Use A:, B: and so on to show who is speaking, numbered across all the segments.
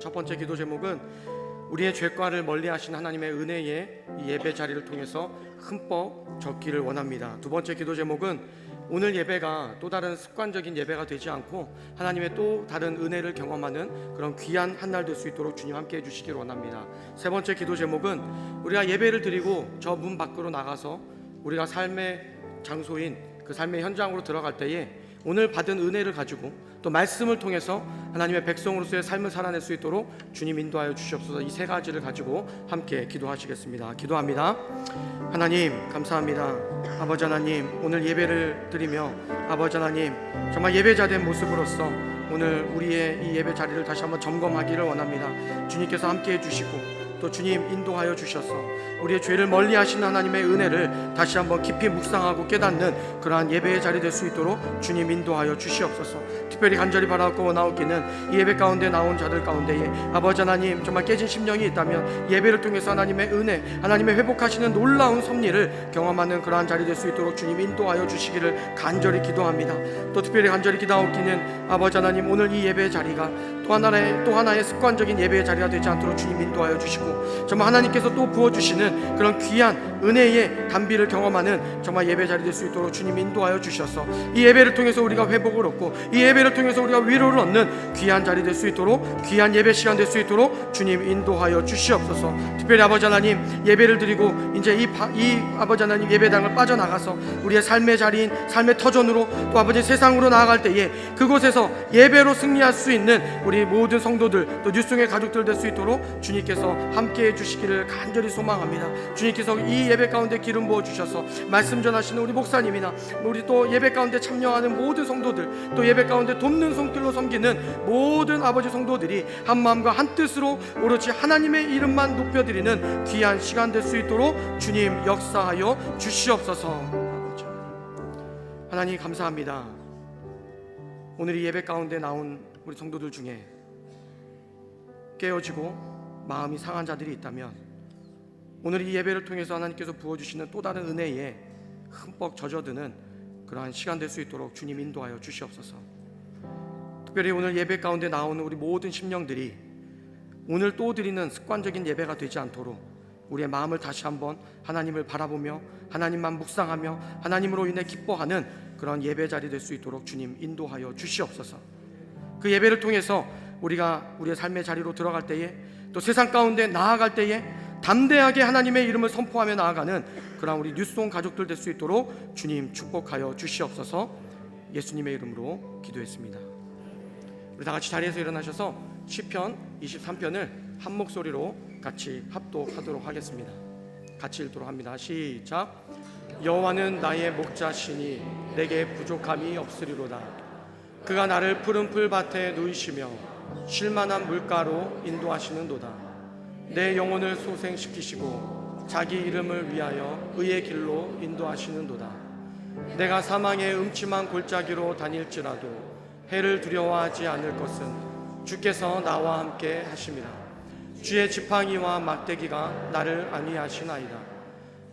A: 첫 번째 기도 제목은 우리의 죄과를 멀리하신 하나님의 은혜에 이 예배 자리를 통해서 흠뻑 젖기를 원합니다. 두 번째 기도 제목은 오늘 예배가 또 다른 습관적인 예배가 되지 않고 하나님의 또 다른 은혜를 경험하는 그런 귀한 한 날 될 수 있도록 주님 함께 해주시기를 원합니다. 세 번째 기도 제목은 우리가 예배를 드리고 저 문 밖으로 나가서 우리가 삶의 장소인 그 삶의 현장으로 들어갈 때에 오늘 받은 은혜를 가지고 또 말씀을 통해서 하나님의 백성으로서의 삶을 살아낼 수 있도록 주님 인도하여 주시옵소서. 이 세 가지를 가지고 함께 기도하시겠습니다. 기도합니다. 하나님 감사합니다. 아버지 하나님, 오늘 예배를 드리며 아버지 하나님 정말 예배자된 모습으로서 오늘 우리의 이 예배 자리를 다시 한번 점검하기를 원합니다. 주님께서 함께 해주시고 또 주님 인도하여 주셔서 우리의 죄를 멀리 하신 하나님의 은혜를 다시 한번 깊이 묵상하고 깨닫는 그러한 예배의 자리 될 수 있도록 주님 인도하여 주시옵소서. 특별히 간절히 바라고 원하옵기는 이 예배 가운데 나온 자들 가운데에 아버지 하나님 정말 깨진 심령이 있다면 예배를 통해서 하나님의 은혜, 하나님의 회복하시는 놀라운 섭리를 경험하는 그러한 자리 될 수 있도록 주님 인도하여 주시기를 간절히 기도합니다. 또 특별히 간절히 기도하옵기는 아버지 하나님 오늘 이 예배의 자리가 또 하나의 습관적인 예배의 자리가 되지 않도록 주님 인도하여 주시고 정말 하나님께서 또 부어주시는 그런 귀한 은혜의 단비를 경험하는 정말 예배 자리 될 수 있도록 주님 인도하여 주셔서 이 예배를 통해서 우리가 회복을 얻고 이 예배를 통해서 우리가 위로를 얻는 귀한 자리 될 수 있도록 귀한 예배 시간 될 수 있도록 주님 인도하여 주시옵소서. 특별히 아버지 하나님 예배를 드리고 이제 이 아버지 하나님 예배당을 빠져나가서 우리의 삶의 자리인 삶의 터전으로 또 아버지 세상으로 나아갈 때에 그곳에서 예배로 승리할 수 있는 우리 모든 성도들 또 뉴스의 가족들 될 수 있도록 주님께서 함께해 주시기를 간절히 소망합니다. 주님께서 이 예배 가운데 기름 부어 주셔서 말씀 전하시는 우리 목사님이나 우리 또 예배 가운데 참여하는 모든 성도들 또 예배 가운데 돕는 손길로 섬기는 모든 아버지 성도들이 한 마음과 한 뜻으로 오로지 하나님의 이름만 높여드리는 귀한 시간 될 수 있도록 주님 역사하여 주시옵소서. 아버지 하나님 감사합니다. 오늘 이 예배 가운데 나온 우리 성도들 중에 깨어지고 마음이 상한 자들이 있다면 오늘 이 예배를 통해서 하나님께서 부어주시는 또 다른 은혜에 흠뻑 젖어드는 그러한 시간 될 수 있도록 주님 인도하여 주시옵소서. 특별히 오늘 예배 가운데 나오는 우리 모든 심령들이 오늘 또 드리는 습관적인 예배가 되지 않도록 우리의 마음을 다시 한번 하나님을 바라보며 하나님만 묵상하며 하나님으로 인해 기뻐하는 그런 예배 자리 될 수 있도록 주님 인도하여 주시옵소서. 그 예배를 통해서 우리가 우리의 삶의 자리로 들어갈 때에 또 세상 가운데 나아갈 때에 담대하게 하나님의 이름을 선포하며 나아가는 그런 우리 뉴스온 가족들 될 수 있도록 주님 축복하여 주시옵소서. 예수님의 이름으로 기도했습니다. 우리 다 같이 자리에서 일어나셔서 시편 23편을 한 목소리로 같이 합독하도록 하겠습니다. 같이 읽도록 합니다. 시작. 여호와는 나의 목자시니 내게 부족함이 없으리로다. 그가 나를 푸른 풀밭에 누이시며 쉴만한 물가로 인도하시는도다. 내 영혼을 소생시키시고 자기 이름을 위하여 의의 길로 인도하시는도다. 내가 사망의 음침한 골짜기로 다닐지라도 해를 두려워하지 않을 것은 주께서 나와 함께 하심이라. 주의 지팡이와 막대기가 나를 안위하시나이다.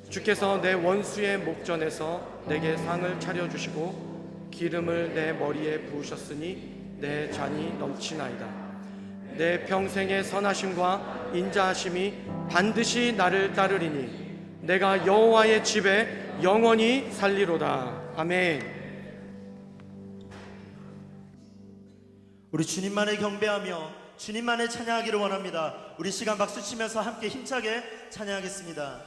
A: 주께서 내 원수의 목전에서 내게 상을 차려주시고 기름을 내 머리에 부으셨으니 내 잔이 넘치나이다. 내 평생의 선하심과 인자하심이 반드시 나를 따르리니 내가 여호와의 집에 영원히 살리로다. 아멘.
B: 우리 주님만을 경배하며 주님만을 찬양하기를 원합니다. 우리 시간 박수 치면서 함께 힘차게 찬양하겠습니다.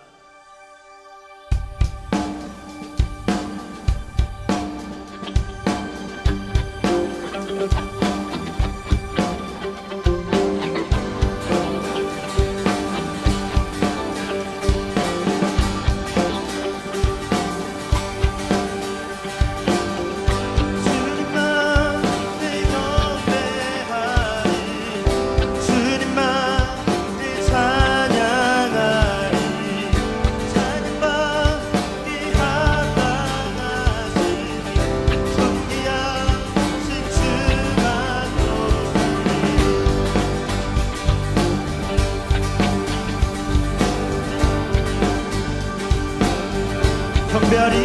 B: 경배하리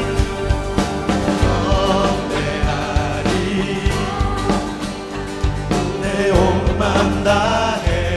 B: 내 온 맘 다해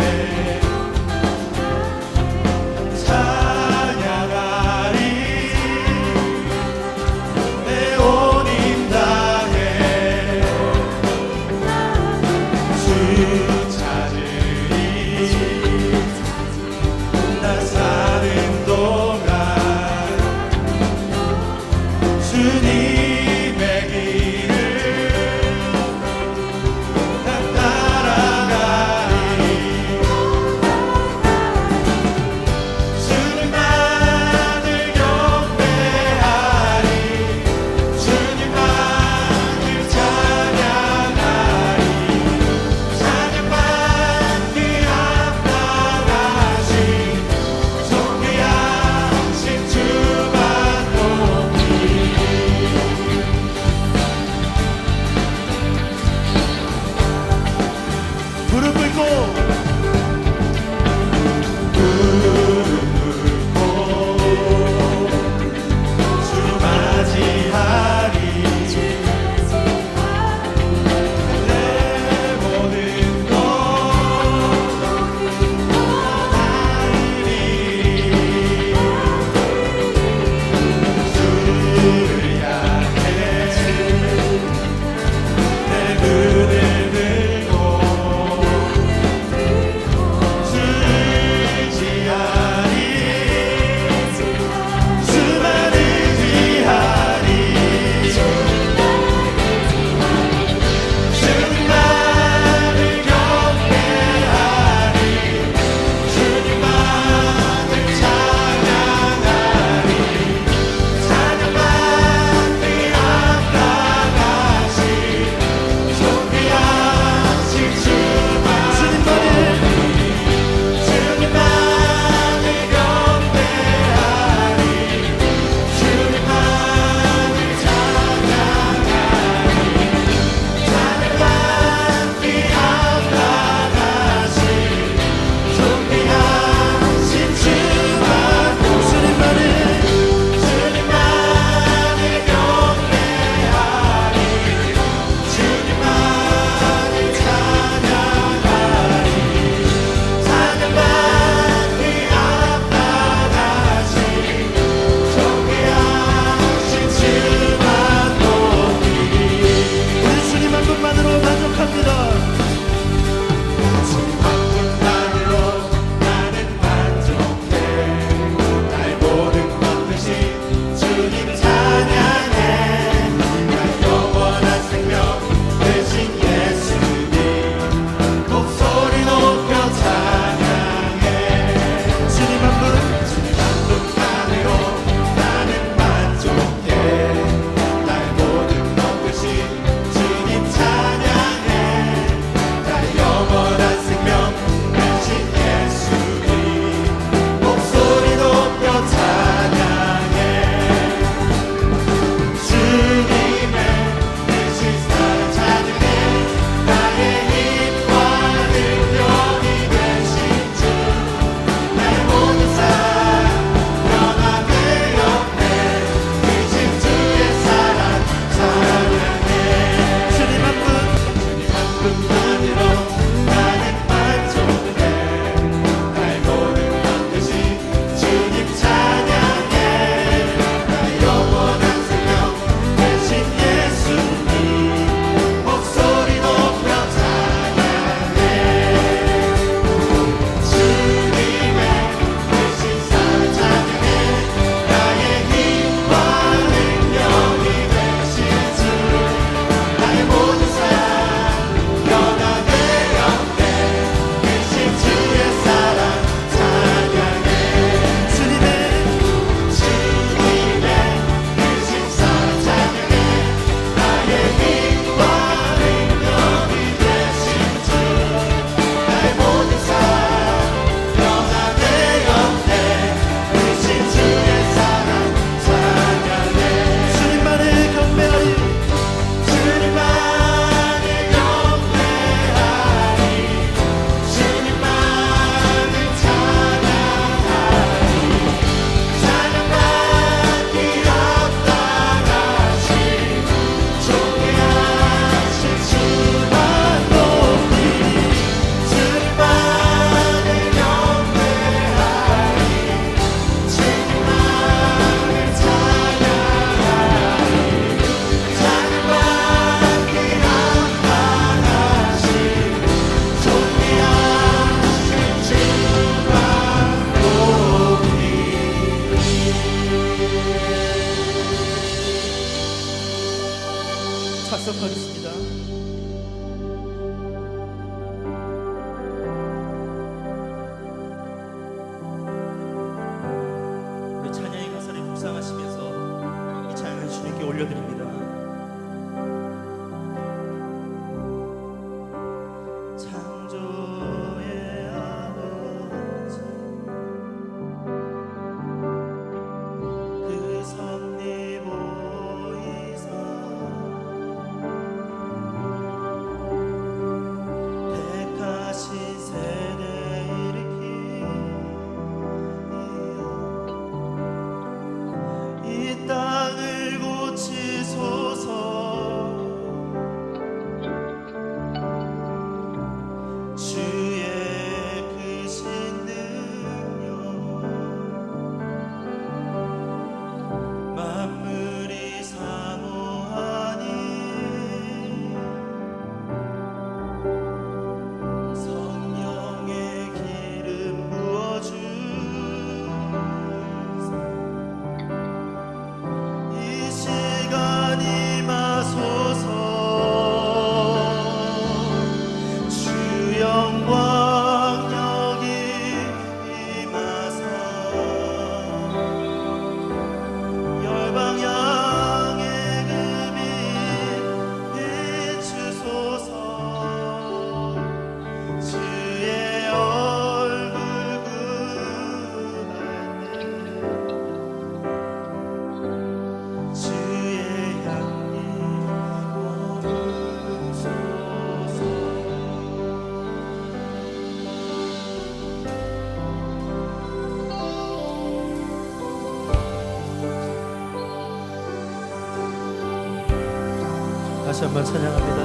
B: 다시 한번 찬양합니다.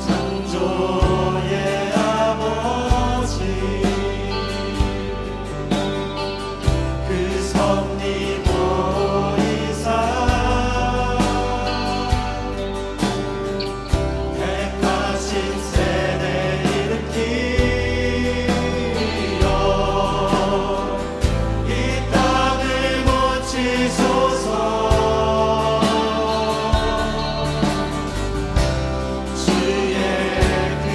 C: 창조의 아버지 그 섭리 보이사 택하신 세대 일으키려 이 땅을 고치소서. 주의 그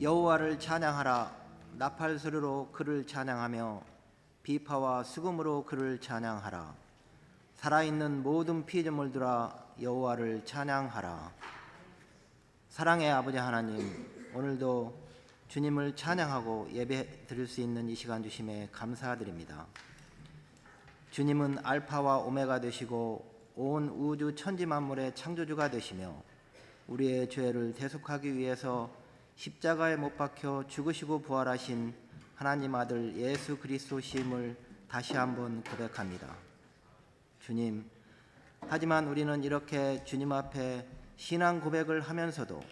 D: 여호와를 찬양하라. 나팔 소리로 그를 찬양하며 비파와 수금으로 그를 찬양하라. 살아있는 모든 피조물들아 여호와를 찬양하라. 사랑의 아버지 하나님, 오늘도 주님을 찬양하고 예배 드릴 수 있는 이 시간 주심에 감사드립니다. 주님은 알파와 오메가 되시고 온 우주 천지 만물의 창조주가 되시며 우리의 죄를 대속하기 위해서 십자가에 못 박혀 죽으시고 부활하신 하나님 아들 예수 그리스도심을 다시 한번 고백합니다. 주님, 하지만 우리는 이렇게 주님 앞에 신앙 고백을 하면서도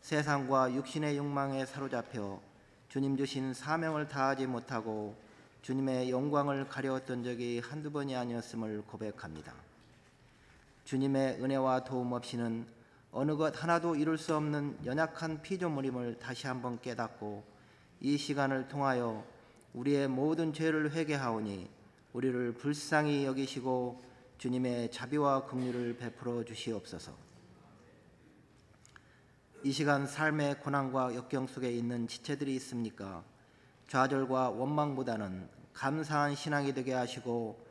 D: 세상과 육신의 욕망에 사로잡혀 주님 주신 사명을 다하지 못하고 주님의 영광을 가려웠던 적이 한두 번이 아니었음을 고백합니다. 주님의 은혜와 도움 없이는 어느 것 하나도 이룰 수 없는 연약한 피조물임을 다시 한번 깨닫고 이 시간을 통하여 우리의 모든 죄를 회개하오니 우리를 불쌍히 여기시고 주님의 자비와 긍휼을 베풀어 주시옵소서. 이 시간 삶의 고난과 역경 속에 있는 지체들이 있습니까? 좌절과 원망보다는 감사한 신앙이 되게 하시고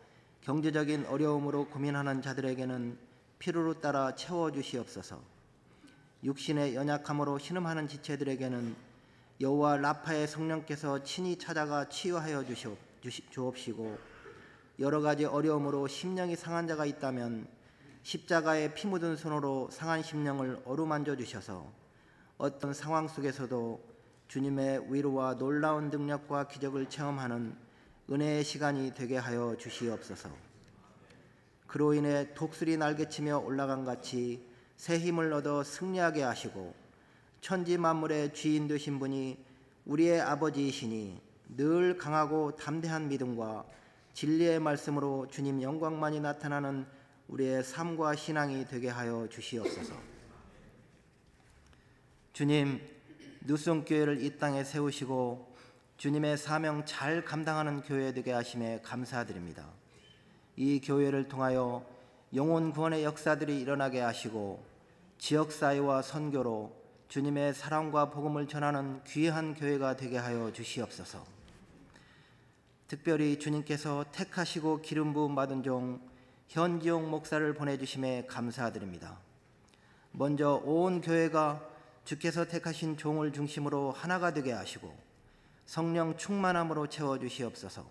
D: 경제적인 어려움으로 고민하는 자들에게는 필요로 따라 채워주시옵소서. 육신의 연약함으로 신음하는 지체들에게는 여호와 라파의 성령께서 친히 찾아가 치유하여 주옵시고, 여러 가지 어려움으로 심령이 상한 자가 있다면 십자가에 피 묻은 손으로 상한 심령을 어루만져 주셔서 어떤 상황 속에서도 주님의 위로와 놀라운 능력과 기적을 체험하는 은혜의 시간이 되게 하여 주시옵소서. 그로 인해 독수리 날개치며 올라간 같이 새 힘을 얻어 승리하게 하시고 천지 만물의 주인 되신 분이 우리의 아버지이시니 늘 강하고 담대한 믿음과 진리의 말씀으로 주님 영광만이 나타나는 우리의 삶과 신앙이 되게 하여 주시옵소서. 주님, 누송교회를 이 땅에 세우시고 주님의 사명 잘 감당하는 교회 되게 하심에 감사드립니다. 이 교회를 통하여 영혼 구원의 역사들이 일어나게 하시고 지역사회와 선교로 주님의 사랑과 복음을 전하는 귀한 교회가 되게 하여 주시옵소서. 특별히 주님께서 택하시고 기름 부음 받은 종 현지용 목사를 보내주심에 감사드립니다. 먼저 온 교회가 주께서 택하신 종을 중심으로 하나가 되게 하시고 성령 충만함으로 채워주시옵소서.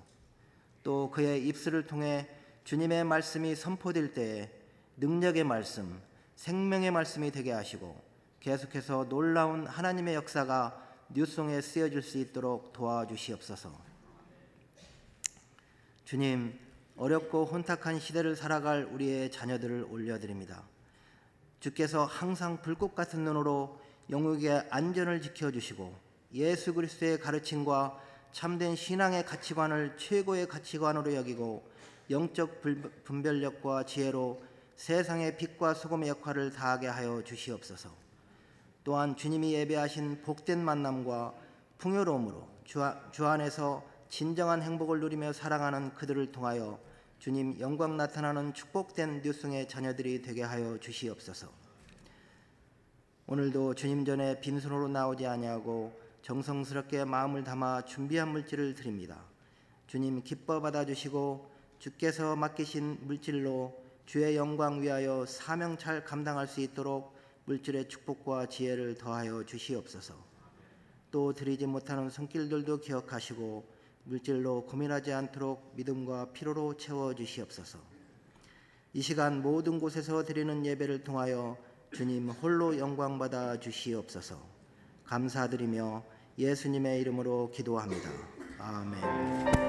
D: 또 그의 입술을 통해 주님의 말씀이 선포될 때에 능력의 말씀, 생명의 말씀이 되게 하시고 계속해서 놀라운 하나님의 역사가 뉴송에 쓰여질 수 있도록 도와주시옵소서. 주님, 어렵고 혼탁한 시대를 살아갈 우리의 자녀들을 올려드립니다. 주께서 항상 불꽃 같은 눈으로 영육의 안전을 지켜주시고 예수 그리스도의 가르침과 참된 신앙의 가치관을 최고의 가치관으로 여기고 영적 분별력과 지혜로 세상의 빛과 소금의 역할을 다하게 하여 주시옵소서. 또한 주님이 예배하신 복된 만남과 풍요로움으로 주 안에서 진정한 행복을 누리며 살아가는 그들을 통하여 주님 영광 나타나는 축복된 뉴송의 자녀들이 되게 하여 주시옵소서. 오늘도 주님 전에 빈손으로 나오지 아니하고 정성스럽게 마음을 담아 준비한 물질을 드립니다. 주님 기뻐 받아주시고 주께서 맡기신 물질로 주의 영광 위하여 사명 잘 감당할 수 있도록 물질의 축복과 지혜를 더하여 주시옵소서. 또 드리지 못하는 손길들도 기억하시고 물질로 고민하지 않도록 믿음과 피로로 채워주시옵소서. 이 시간 모든 곳에서 드리는 예배를 통하여 주님 홀로 영광받아 주시옵소서. 감사드리며 예수님의 이름으로 기도합니다. 아멘.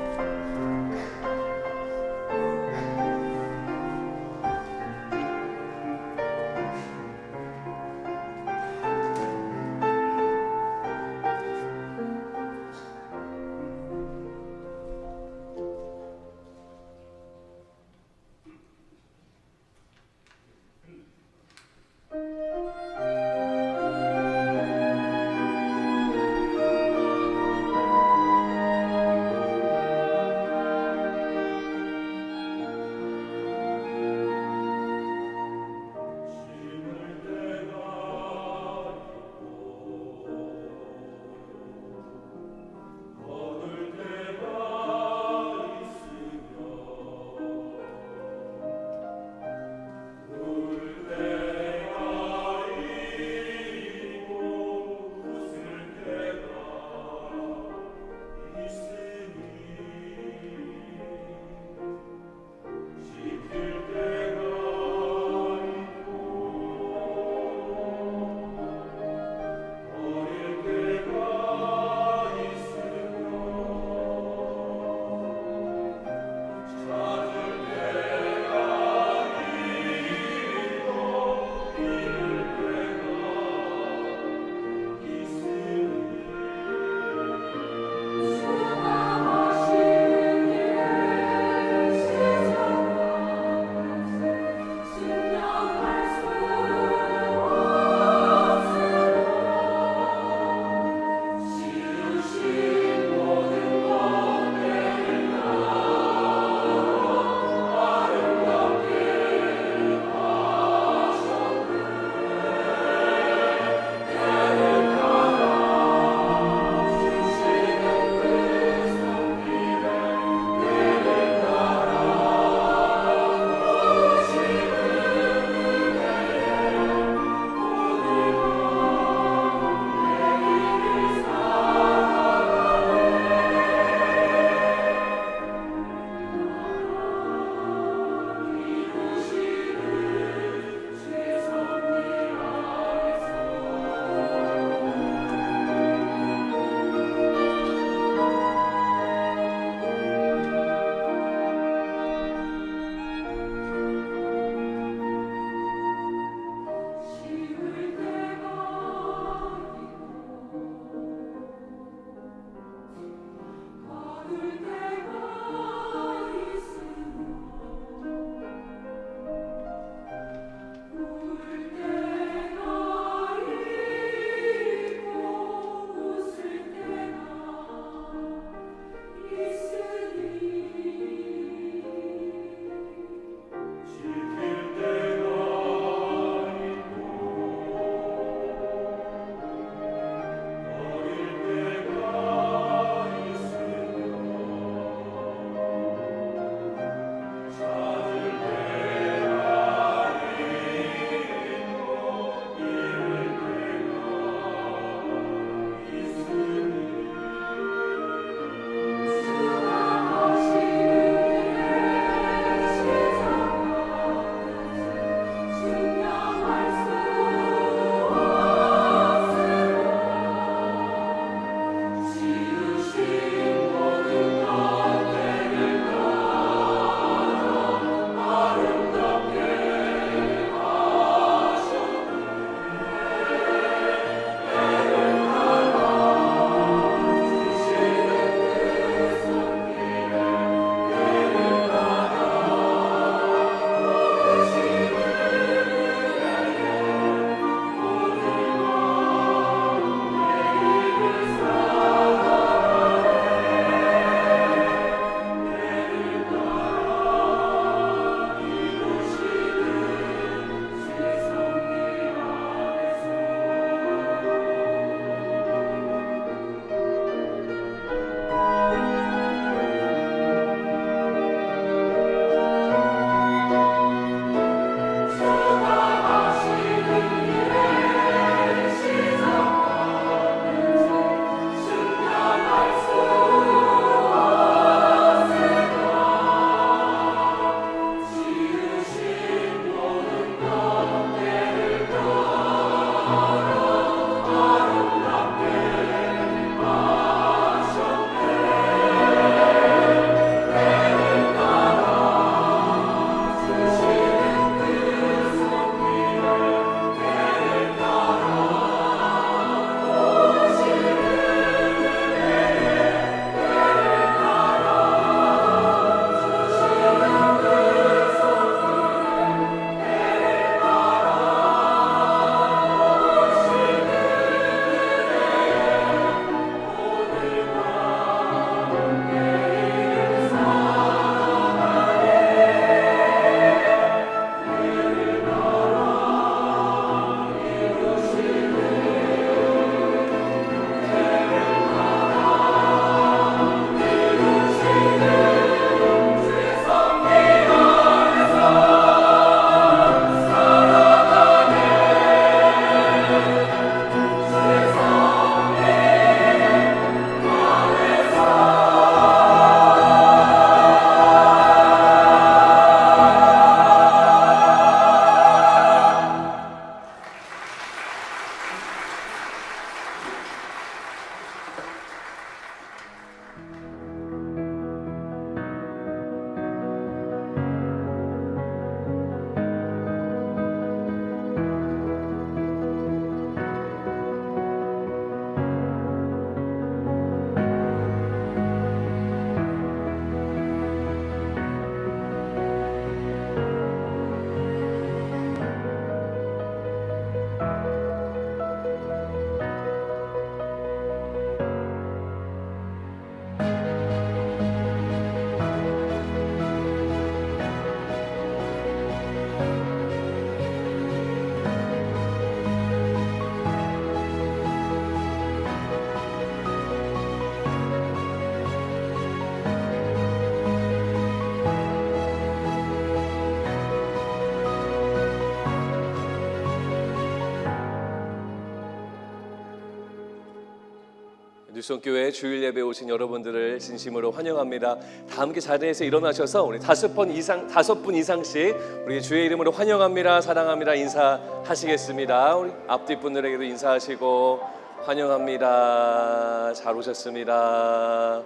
E: 뉴스온교회 주일 예배 오신 여러분들을 진심으로 환영합니다. 다 함께 자리에서 일어나셔서 우리 5분 이상씩 우리 주의 이름으로 환영합니다, 사랑합니다 인사하시겠습니다. 우리 앞뒤 분들에게도 인사하시고 환영합니다. 잘 오셨습니다.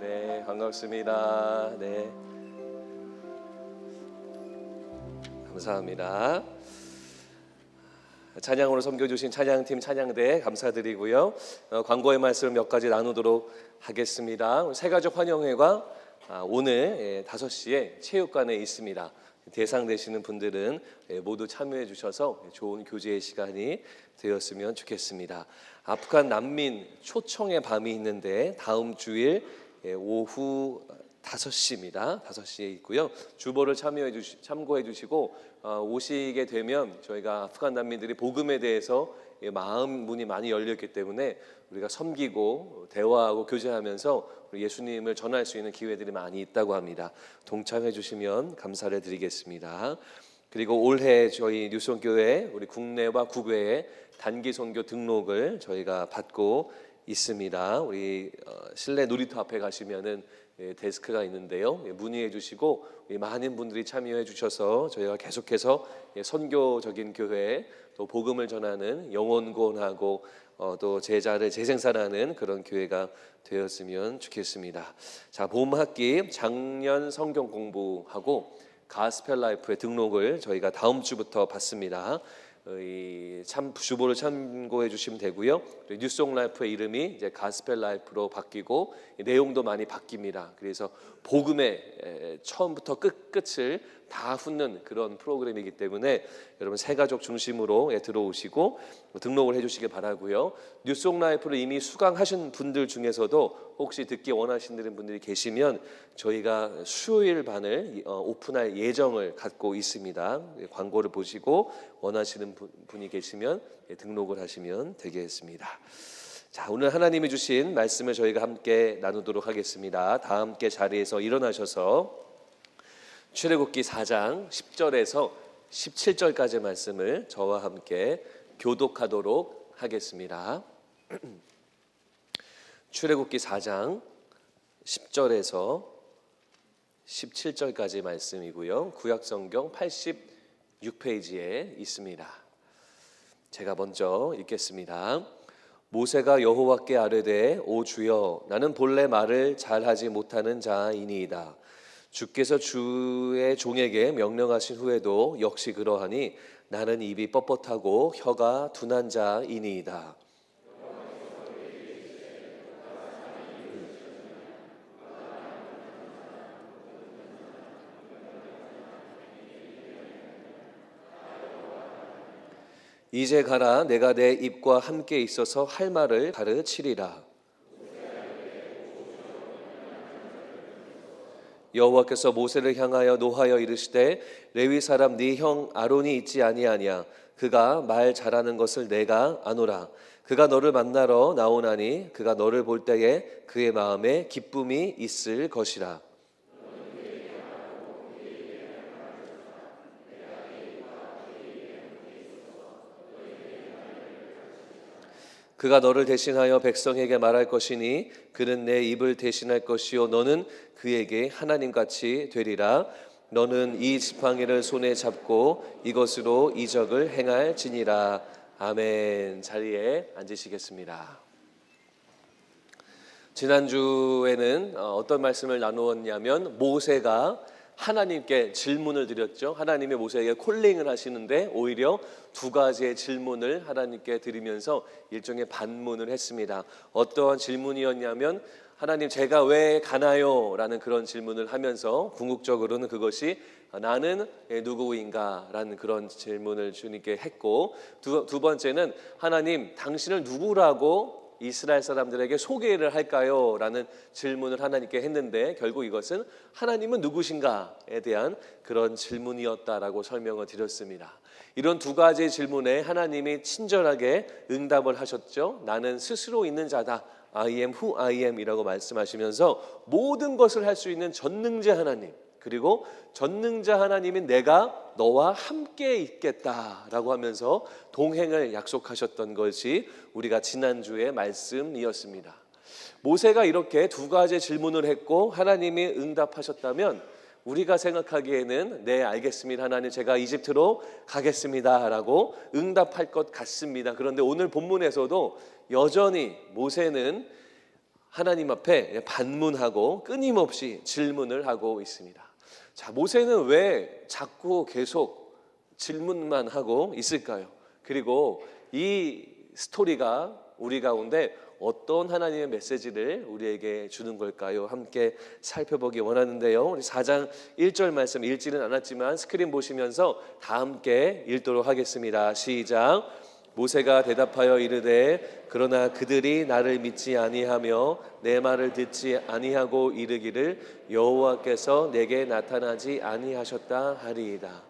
E: 네, 반갑습니다. 네, 감사합니다. 찬양으로 섬겨주신 찬양팀 찬양대 감사드리고요. 광고의 말씀을 몇 가지 나누도록 하겠습니다. 새가족 환영회가 오늘 5시에 체육관에 있습니다. 대상 되시는 분들은 모두 참여해 주셔서 좋은 교제의 시간이 되었으면 좋겠습니다. 아프간 난민 초청의 밤이 있는데 다음 주일 오후 5시입니다. 5시에 있고요. 주보를 참고해 주시고 오시게 되면 저희가 아프간 난민들이 복음에 대해서 마음 문이 많이 열렸기 때문에 우리가 섬기고 대화하고 교제하면서 예수님을 전할 수 있는 기회들이 많이 있다고 합니다. 동참해 주시면 감사를 드리겠습니다. 그리고 올해 저희 뉴스온교회 우리 국내와 국외에 단기 선교 등록을 저희가 받고 있습니다. 우리 실내 놀이터 앞에 가시면은 데스크가 있는데요. 문의해 주시고 많은 분들이 참여해 주셔서 저희가 계속해서 선교적인 교회 또 복음을 전하는 영혼 구원하고 또 제자를 재생산하는 그런 교회가 되었으면 좋겠습니다. 자, 봄 학기 작년 성경 공부하고 가스펠 라이프의 등록을 저희가 다음 주부터 받습니다. 주보를 참고해 주시면 되고요. 뉴송 라이프의 이름이 이제 가스펠 라이프로 바뀌고 내용도 많이 바뀝니다. 그래서 복음의 처음부터 끝을 다 훑는 그런 프로그램이기 때문에 여러분 새가족 중심으로 들어오시고 등록을 해주시길 바라고요. 뉴송 라이프를 이미 수강하신 분들 중에서도 혹시 듣기 원하시는 분들이 계시면 저희가 수요일 반을 오픈할 예정을 갖고 있습니다. 광고를 보시고 원하시는 분이 계시면 등록을 하시면 되겠습니다. 자, 오늘 하나님이 주신 말씀을 저희가 함께 나누도록 하겠습니다. 다 함께 자리에서 일어나셔서 출애굽기 4장 10절에서 17절까지 말씀을 저와 함께 교독하도록 하겠습니다. 출애굽기 4장 10절에서 17절까지 말씀이고요. 구약성경 86페이지에 있습니다. 제가 먼저 읽겠습니다. 모세가 여호와께 아뢰되 오 주여 나는 본래 말을 잘하지 못하는 자이니이다. 주께서 주의 종에게 명령하신 후에도 역시 그러하니 나는 입이 뻣뻣하고 혀가 둔한 자이니이다. 이제 가라 내가 내 입과 함께 있어서 할 말을 가르치리라. 여호와께서 모세를 향하여 노하여 이르시되 레위 사람 네 형 아론이 있지 아니하냐. 그가 말 잘하는 것을 내가 아노라. 그가 너를 만나러 나오나니 그가 너를 볼 때에 그의 마음에 기쁨이 있을 것이라. 그가 너를 대신하여 백성에게 말할 것이니 그는 내 입을 대신할 것이요 너는 그에게 하나님같이 되리라. 너는 이 지팡이를 손에 잡고 이것으로 이적을 행할지니라. 아멘. 자리에 앉으시겠습니다. 지난주에는 어떤 말씀을 나누었냐면 모세가 하나님께 질문을 드렸죠. 하나님이 모세에게 콜링을 하시는데 오히려 두 가지의 질문을 하나님께 드리면서 일종의 반문을 했습니다. 어떠한 질문이었냐면 하나님 제가 왜 가나요? 라는 그런 질문을 하면서 궁극적으로는 그것이 나는 누구인가? 라는 그런 질문을 주님께 했고 두 번째는 하나님 당신을 누구라고 이스라엘 사람들에게 소개를 할까요? 라는 질문을 하나님께 했는데 결국 이것은 하나님은 누구신가에 대한 그런 질문이었다라고 설명을 드렸습니다. 이런 두 가지의 질문에 하나님이 친절하게 응답을 하셨죠. 나는 스스로 있는 자다. I am who I am 이라고 말씀하시면서 모든 것을 할 수 있는 전능자 하나님, 그리고 전능자 하나님인 내가 너와 함께 있겠다라고 하면서 동행을 약속하셨던 것이 우리가 지난주의 말씀이었습니다. 모세가 이렇게 두 가지 질문을 했고 하나님이 응답하셨다면 우리가 생각하기에는 네, 알겠습니다. 하나님, 제가 이집트로 가겠습니다 라고 응답할 것 같습니다. 그런데 오늘 본문에서도 여전히 모세는 하나님 앞에 반문하고 끊임없이 질문을 하고 있습니다. 자, 모세는 왜 자꾸 계속 질문만 하고 있을까요? 그리고 이 스토리가 우리 가운데 어떤 하나님의 메시지를 우리에게 주는 걸까요? 함께 살펴보기 원하는데요. 우리 4장 1절 말씀 읽지는 않았지만 스크린 보시면서 다 함께 읽도록 하겠습니다. 시작. 모세가 대답하여 이르되 그러나 그들이 나를 믿지 아니하며 내 말을 듣지 아니하고 이르기를 여호와께서 내게 나타나지 아니하셨다 하리이다.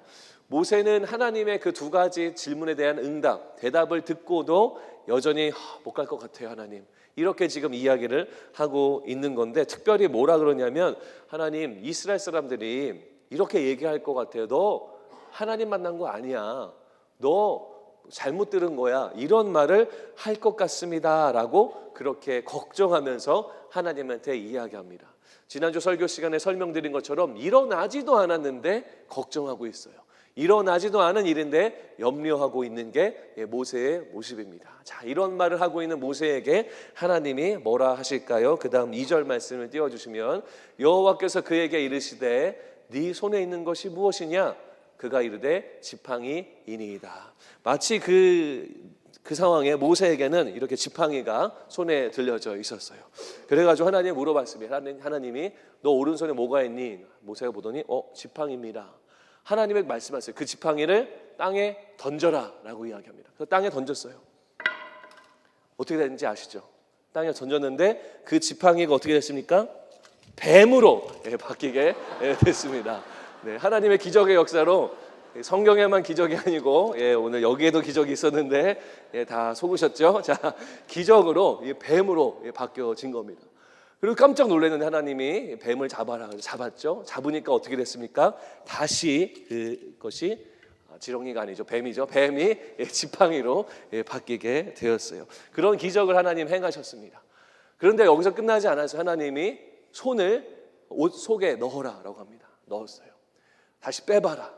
E: 모세는 하나님의 그 두 가지 질문에 대한 대답을 듣고도 여전히 못 갈 것 같아요, 하나님. 이렇게 지금 이야기를 하고 있는 건데, 특별히 뭐라 그러냐면 하나님, 이스라엘 사람들이 이렇게 얘기할 것 같아요. 너 하나님 만난 거 아니야. 너 잘못 들은 거야. 이런 말을 할 것 같습니다 라고 그렇게 걱정하면서 하나님한테 이야기합니다. 지난주 설교 시간에 설명드린 것처럼 일어나지도 않았는데 걱정하고 있어요. 일어나지도 않은 일인데 염려하고 있는 게 모세의 모습입니다. 자, 이런 말을 하고 있는 모세에게 하나님이 뭐라 하실까요? 그 다음 2절 말씀을 띄워주시면 여호와께서 그에게 이르시되 네 손에 있는 것이 무엇이냐? 그가 이르되 지팡이이니이다. 마치 그 상황에 모세에게는 이렇게 지팡이가 손에 들려져 있었어요. 그래가지고 하나님 물어봤습니다. 하나님이 너 오른손에 뭐가 있니? 모세가 보더니 지팡이입니다. 하나님의 말씀하세요. 그 지팡이를 땅에 던져라 라고 이야기합니다. 그래서 땅에 던졌어요. 어떻게 됐는지 아시죠? 땅에 던졌는데 그 지팡이가 어떻게 됐습니까? 뱀으로 바뀌게 됐습니다. 네, 하나님의 기적의 역사로 성경에만 기적이 아니고 오늘 여기에도 기적이 있었는데 다 속으셨죠? 자, 기적으로 뱀으로 바뀌어진 겁니다. 그리고 깜짝 놀랐는데 하나님이 뱀을 잡아라 잡았죠. 잡으니까 어떻게 됐습니까? 다시 그것이 지렁이가 아니죠, 뱀이죠. 뱀이 지팡이로 바뀌게 되었어요. 그런 기적을 하나님 행하셨습니다. 그런데 여기서 끝나지 않아서 하나님이 손을 옷 속에 넣어라라고 합니다. 넣었어요. 다시 빼봐라.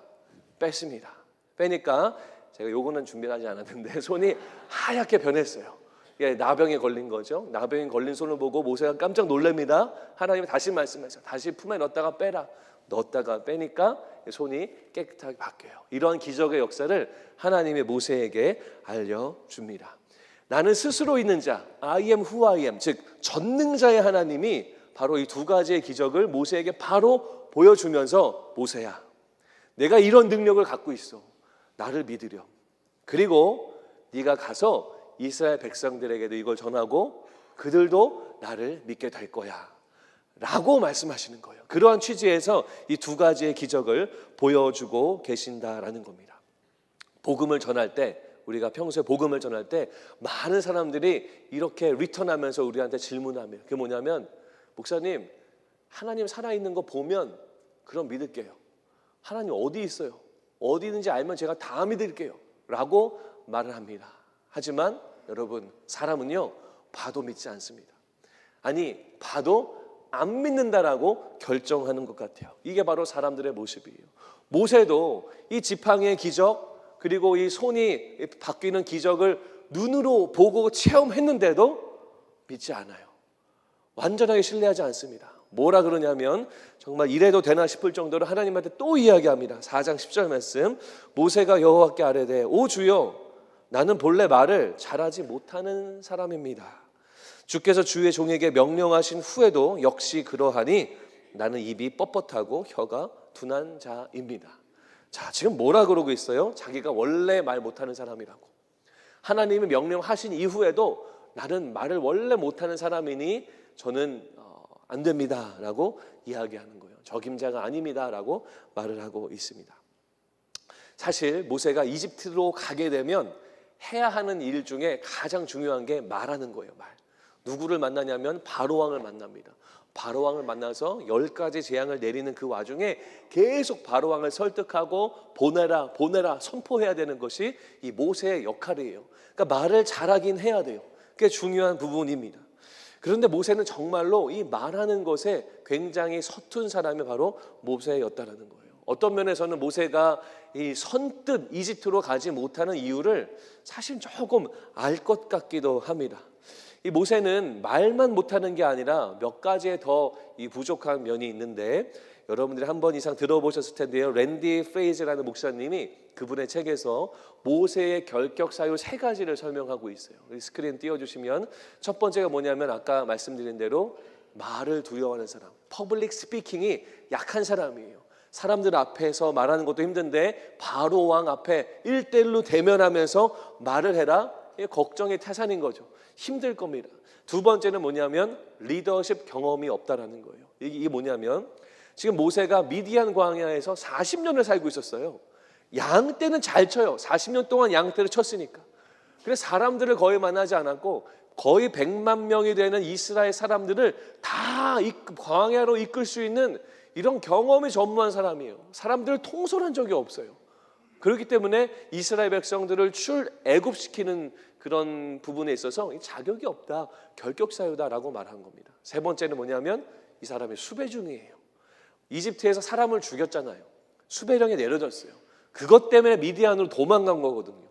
E: 뺐습니다. 빼니까 제가 요거는 준비하지 않았는데 손이 하얗게 변했어요. 나병에 걸린 거죠. 나병에 걸린 손을 보고 모세가 깜짝 놀랍니다. 하나님이 다시 말씀하셔요. 다시 품에 넣었다가 빼라. 넣었다가 빼니까 손이 깨끗하게 바뀌어요. 이러한 기적의 역사를 하나님의 모세에게 알려줍니다. 나는 스스로 있는 자, I am who I am, 즉 전능자의 하나님이 바로 이 두 가지의 기적을 모세에게 바로 보여주면서 모세야, 내가 이런 능력을 갖고 있어. 나를 믿으렴. 그리고 네가 가서 이스라엘 백성들에게도 이걸 전하고 그들도 나를 믿게 될 거야 라고 말씀하시는 거예요. 그러한 취지에서 이 두 가지의 기적을 보여주고 계신다라는 겁니다. 복음을 전할 때, 우리가 평소에 복음을 전할 때 많은 사람들이 이렇게 리턴하면서 우리한테 질문하며, 그게 뭐냐면 목사님, 하나님 살아있는 거 보면 그럼 믿을게요. 하나님 어디 있어요? 어디 있는지 알면 제가 다 믿을게요 라고 말을 합니다. 하지만 여러분, 사람은요 봐도 믿지 않습니다. 아니, 봐도 안 믿는다라고 결정하는 것 같아요. 이게 바로 사람들의 모습이에요. 모세도 이 지팡이의 기적, 그리고 이 손이 바뀌는 기적을 눈으로 보고 체험했는데도 믿지 않아요. 완전하게 신뢰하지 않습니다. 뭐라 그러냐면 정말 이래도 되나 싶을 정도로 하나님한테 또 이야기합니다. 4장 10절 말씀, 모세가 여호와께 아뢰되 오 주여, 나는 본래 말을 잘하지 못하는 사람입니다. 주께서 주의 종에게 명령하신 후에도 역시 그러하니 나는 입이 뻣뻣하고 혀가 둔한 자입니다. 자, 지금 뭐라 그러고 있어요? 자기가 원래 말 못하는 사람이라고. 하나님이 명령하신 이후에도 나는 말을 원래 못하는 사람이니 저는 안 됩니다 라고 이야기하는 거예요. 적임자가 아닙니다 라고 말을 하고 있습니다. 사실 모세가 이집트로 가게 되면 해야 하는 일 중에 가장 중요한 게 말하는 거예요. 말. 누구를 만나냐면 바로왕을 만납니다. 바로왕을 만나서 10가지 재앙을 내리는 그 와중에 계속 바로왕을 설득하고 보내라 선포해야 되는 것이 이 모세의 역할이에요. 그러니까 말을 잘하긴 해야 돼요. 그게 중요한 부분입니다. 그런데 모세는 정말로 이 말하는 것에 굉장히 서툰 사람이 바로 모세였다라는 거예요. 어떤 면에서는 모세가 이 선뜻 이집트로 가지 못하는 이유를 사실 조금 알 것 같기도 합니다. 이 모세는 말만 못하는 게 아니라 몇 가지의 더 이 부족한 면이 있는데, 여러분들이 한 번 이상 들어보셨을 텐데요. 랜디 프레이즈라는 목사님이 그분의 책에서 모세의 결격 사유 3가지를 설명하고 있어요. 스크린 띄워주시면, 첫 번째가 뭐냐면 아까 말씀드린 대로 말을 두려워하는 사람, 퍼블릭 스피킹이 약한 사람이에요. 사람들 앞에서 말하는 것도 힘든데 바로 왕 앞에 1대1로 대면하면서 말을 해라? 걱정이 태산인 거죠. 힘들 겁니다. 두 번째는 뭐냐면 리더십 경험이 없다라는 거예요. 이게 뭐냐면 지금 모세가 미디안 광야에서 40년을 살고 있었어요. 양떼는 잘 쳐요. 40년 동안 양떼를 쳤으니까. 그래서 사람들을 거의 만나지 않았고 거의 100만 명이 되는 이스라엘 사람들을 다 광야로 이끌 수 있는 이런 경험이 전무한 사람이에요. 사람들을 통솔한 적이 없어요. 그렇기 때문에 이스라엘 백성들을 출애굽시키는 그런 부분에 있어서 자격이 없다, 결격사유다라고 말한 겁니다. 세 번째는 뭐냐면 이 사람이 수배중이에요. 이집트에서 사람을 죽였잖아요. 수배령이 내려졌어요. 그것 때문에 미디안으로 도망간 거거든요.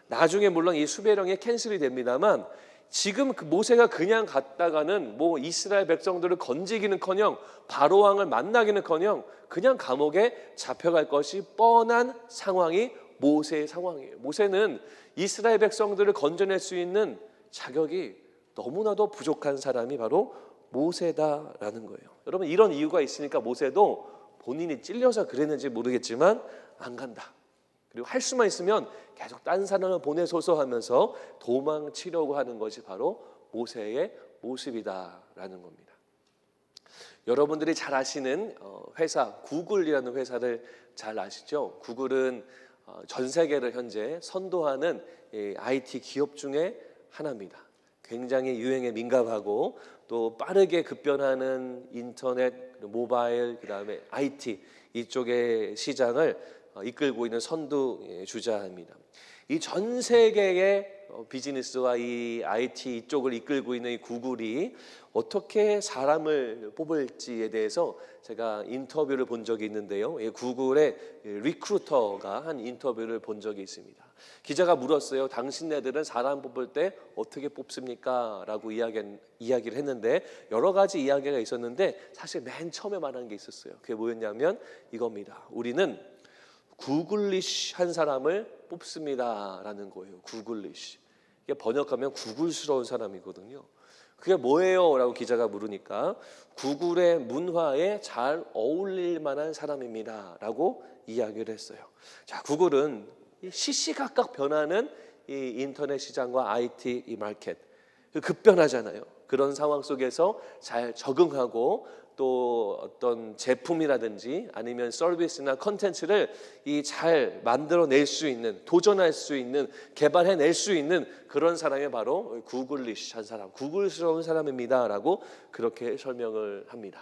E: 나중에 물론 이 수배령이 캔슬이 됩니다만 지금 그 모세가 그냥 갔다가는 뭐 이스라엘 백성들을 건지기는커녕 바로 왕을 만나기는커녕 그냥 감옥에 잡혀갈 것이 뻔한 상황이 모세의 상황이에요. 모세는 이스라엘 백성들을 건져낼 수 있는 자격이 너무나도 부족한 사람이 바로 모세다라는 거예요. 여러분, 이런 이유가 있으니까 모세도 본인이 찔려서 그랬는지 모르겠지만 안 간다. 그리고 할 수만 있으면 계속 딴 사람을 보내소서 하면서 도망치려고 하는 것이 바로 모세의 모습이다라는 겁니다. 여러분들이 잘 아시는 회사 구글이라는 회사를 잘 아시죠? 구글은 전 세계를 현재 선도하는 IT 기업 중에 하나입니다. 굉장히 유행에 민감하고 또 빠르게 급변하는 인터넷, 모바일, 그다음에 IT 이쪽의 시장을 이끌고 있는 선두주자입니다. 이 전 세계의 비즈니스와 이 IT 이쪽을 이끌고 있는 이 구글이 어떻게 사람을 뽑을지에 대해서 제가 인터뷰를 본 적이 있는데요. 구글의 리크루터가 한 인터뷰를 본 적이 있습니다. 기자가 물었어요. 당신네들은 사람 뽑을 때 어떻게 뽑습니까? 라고 이야기를 했는데 여러 가지 이야기가 있었는데 사실 맨 처음에 말한 게 있었어요. 그게 뭐였냐면 이겁니다. 우리는 구글리시 한 사람을 뽑습니다라는 거예요. 구글리시. 이게 번역하면 구글스러운 사람이거든요. 그게 뭐예요? 라고 기자가 물으니까 구글의 문화에 잘 어울릴 만한 사람입니다 라고 이야기를 했어요. 자, 구글은 시시각각 변하는 이 인터넷 시장과 IT 이 마켓 급변하잖아요. 그런 상황 속에서 잘 적응하고 또 어떤 제품이라든지 아니면 서비스나 컨텐츠를 이 잘 만들어낼 수 있는, 도전할 수 있는, 개발해낼 수 있는 그런 사람이 바로 구글리시 한 사람, 구글스러운 사람입니다라고 그렇게 설명을 합니다.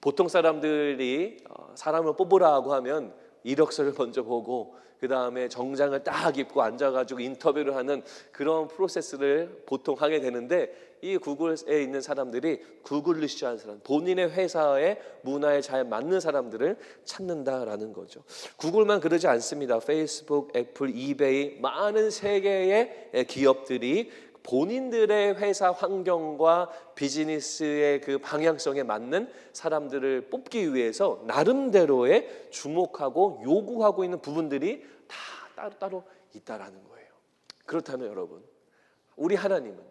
E: 보통 사람들이 사람을 뽑으라고 하면 이력서를 먼저 보고 그 다음에 정장을 딱 입고 앉아가지고 인터뷰를 하는 그런 프로세스를 보통 하게 되는데 이 구글에 있는 사람들이 구글리시한 사람, 본인의 회사의 문화에 잘 맞는 사람들을 찾는다라는 거죠. 구글만 그러지 않습니다. 페이스북, 애플, 이베이 많은 세계의 기업들이 본인들의 회사 환경과 비즈니스의 그 방향성에 맞는 사람들을 뽑기 위해서 나름대로의 주목하고 요구하고 있는 부분들이 다 따로따로 있다라는 거예요. 그렇다면 여러분, 우리 하나님은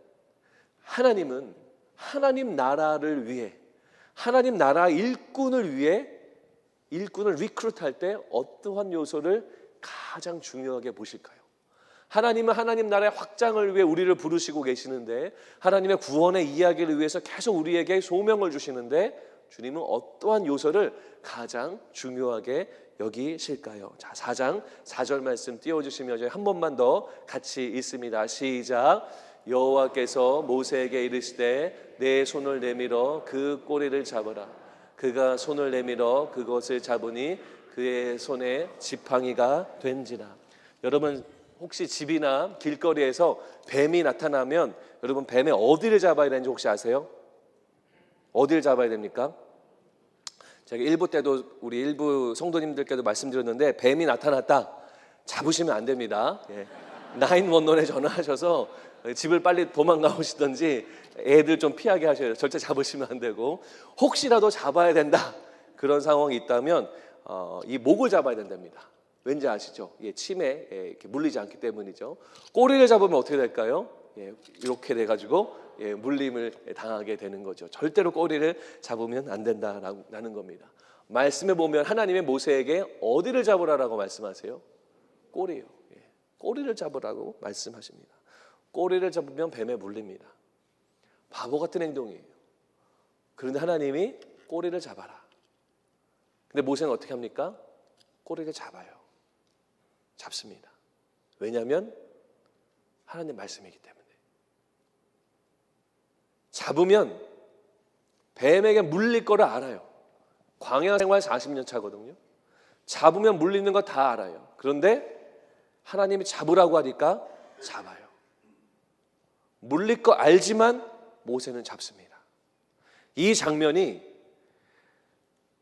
E: 하나님 나라를 위해, 하나님 나라 일꾼을 위해 일꾼을 리크루트할 때 어떠한 요소를 가장 중요하게 보실까요? 하나님은 하나님 나라의 확장을 위해 우리를 부르시고 계시는데 하나님의 구원의 이야기를 위해서 계속 우리에게 소명을 주시는데 주님은 어떠한 요소를 가장 중요하게 여기실까요? 자, 4장 4절 말씀 띄워주시면 저희 한 번만 더 같이 읽습니다. 시작. 여호와께서 모세에게 이르시되 내 손을 내밀어 그 꼬리를 잡으라. 그가 손을 내밀어 그것을 잡으니 그의 손에 지팡이가 된지라. 여러분 혹시 집이나 길거리에서 뱀이 나타나면 여러분 뱀의 어디를 잡아야 되는지 혹시 아세요? 어딜 잡아야 됩니까? 제가 일부 때도 우리 일부 성도님들께도 말씀드렸는데 뱀이 나타났다 잡으시면 안 됩니다. 911에 전화하셔서 집을 빨리 도망가 오시든지 애들 좀 피하게 하셔야 돼요. 절대 잡으시면 안 되고, 혹시라도 잡아야 된다 그런 상황이 있다면 이 목을 잡아야 된답니다. 왠지 아시죠? 침에 이렇게 물리지 않기 때문이죠. 꼬리를 잡으면 어떻게 될까요? 이렇게 돼가지고 물림을 당하게 되는 거죠. 절대로 꼬리를 잡으면 안 된다라는 겁니다. 말씀에 보면 하나님의 모세에게 어디를 잡으라라고 말씀하세요? 꼬리요. 꼬리를 잡으라고 말씀하십니다. 꼬리를 잡으면 뱀에 물립니다. 바보 같은 행동이에요. 그런데 하나님이 꼬리를 잡아라. 근데 모세는 어떻게 합니까? 꼬리를 잡아요. 잡습니다. 왜냐하면 하나님 말씀이기 때문에. 잡으면 뱀에게 물릴 거를 알아요. 광야 생활 40년 차거든요. 잡으면 물리는 거 다 알아요. 그런데 하나님이 잡으라고 하니까 잡아요. 물릴 거 알지만 모세는 잡습니다. 이 장면이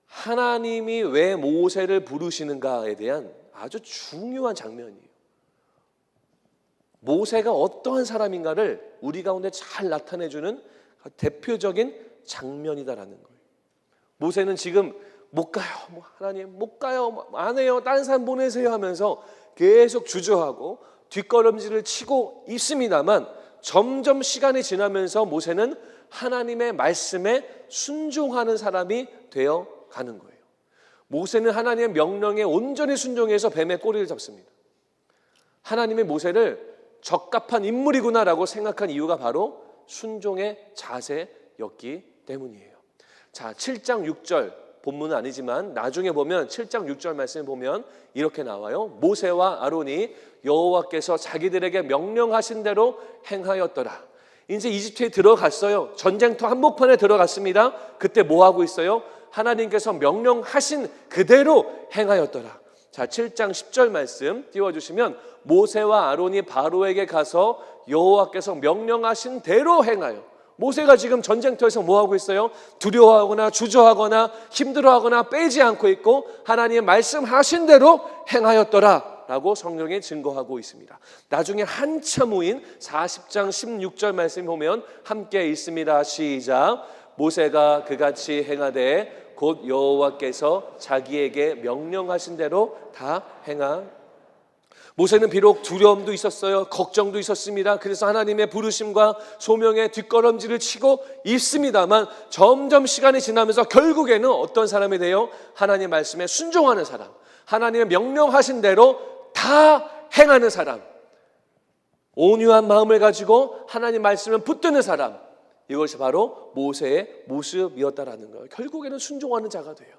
E: 하나님이 왜 모세를 부르시는가에 대한 아주 중요한 장면이에요. 모세가 어떠한 사람인가를 우리 가운데 잘 나타내주는 대표적인 장면이다라는 거예요. 모세는 지금 못 가요, 하나님 못 가요, 안 해요, 다른 사람 보내세요 하면서 계속 주저하고 뒷걸음질을 치고 있습니다만, 점점 시간이 지나면서 모세는 하나님의 말씀에 순종하는 사람이 되어 가는 거예요. 모세는 하나님의 명령에 온전히 순종해서 뱀의 꼬리를 잡습니다. 하나님의 모세를 적합한 인물이구나라고 생각한 이유가 바로 순종의 자세였기 때문이에요. 자, 7장 6절 본문은 아니지만 나중에 보면 7장 6절 말씀에 보면 이렇게 나와요. 모세와 아론이 여호와께서 자기들에게 명령하신 대로 행하였더라. 이제 이집트에 들어갔어요. 전쟁터 한복판에 들어갔습니다. 그때 뭐 하고 있어요? 하나님께서 명령하신 그대로 행하였더라. 자, 7장 10절 말씀 띄워주시면, 모세와 아론이 바로에게 가서 여호와께서 명령하신 대로 행하여. 모세가 지금 전쟁터에서 뭐 하고 있어요? 두려워하거나 주저하거나 힘들어하거나 빼지 않고 있고 하나님의 말씀하신 대로 행하였더라 라고 성경에 증거하고 있습니다. 나중에 한참 후인 40장 16절 말씀 보면 함께 읽습니다. 시작. 모세가 그같이 행하되 곧 여호와께서 자기에게 명령하신 대로 다 모세는 비록 두려움도 있었어요. 걱정도 있었습니다. 그래서 하나님의 부르심과 소명에 뒷걸음질을 치고 있습니다만, 점점 시간이 지나면서 결국에는 어떤 사람이 돼요? 하나님 말씀에 순종하는 사람, 하나님의 명령하신 대로 다 행하는 사람, 온유한 마음을 가지고 하나님 말씀을 붙드는 사람, 이것이 바로 모세의 모습이었다라는 거예요. 결국에는 순종하는 자가 돼요.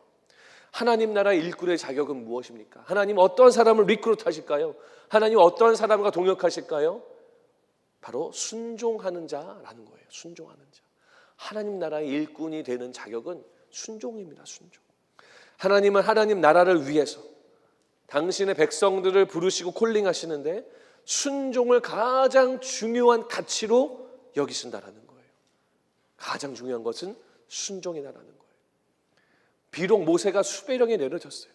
E: 하나님 나라 일꾼의 자격은 무엇입니까? 하나님 어떤 사람을 리크루트 하실까요? 하나님 어떤 사람과 동역하실까요? 바로 순종하는 자라는 거예요. 순종하는 자. 하나님 나라의 일꾼이 되는 자격은 순종입니다. 순종. 하나님은 하나님 나라를 위해서 당신의 백성들을 부르시고 콜링하시는데 순종을 가장 중요한 가치로 여기신다라는 거예요. 가장 중요한 것은 순종이다라는 거예요. 비록 모세가 수배령에 내려졌어요.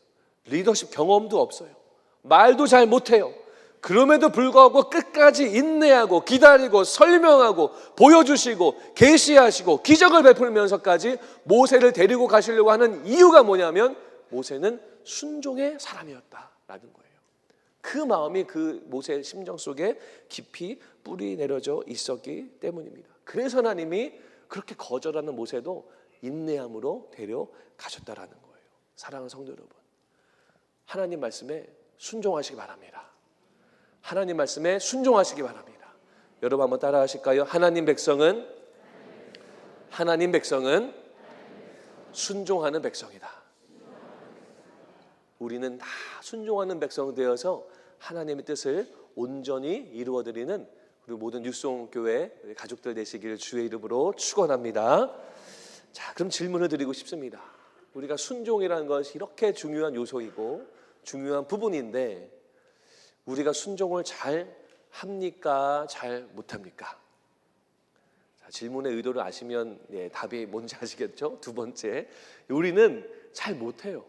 E: 리더십 경험도 없어요. 말도 잘 못해요. 그럼에도 불구하고 끝까지 인내하고 기다리고 설명하고 보여주시고 계시하시고 기적을 베풀면서까지 모세를 데리고 가시려고 하는 이유가 뭐냐면, 모세는 순종의 사람이었다라는 거예요. 그 마음이 그 모세의 심정 속에 깊이 뿌리 내려져 있었기 때문입니다. 그래서 하나님이 그렇게 거절하는 모세도 인내함으로 데려가셨다라는 거예요. 사랑하는 성도 여러분, 하나님 말씀에 순종하시기 바랍니다. 하나님 말씀에 순종하시기 바랍니다. 여러분 한번 따라 하실까요? 하나님 백성은 순종하는 백성이다. 우리는 다 순종하는 백성 되어서 하나님의 뜻을 온전히 이루어드리는 우리 모든 뉴스홈교회 가족들 되시기를 주의 이름으로 축원합니다. 자, 그럼 질문을 드리고 싶습니다. 우리가 순종이라는 것이 이렇게 중요한 요소이고 중요한 부분인데, 우리가 순종을 잘 합니까? 잘 못합니까? 자, 질문의 의도를 아시면 답이 뭔지 아시겠죠? 두 번째, 우리는 잘 못해요.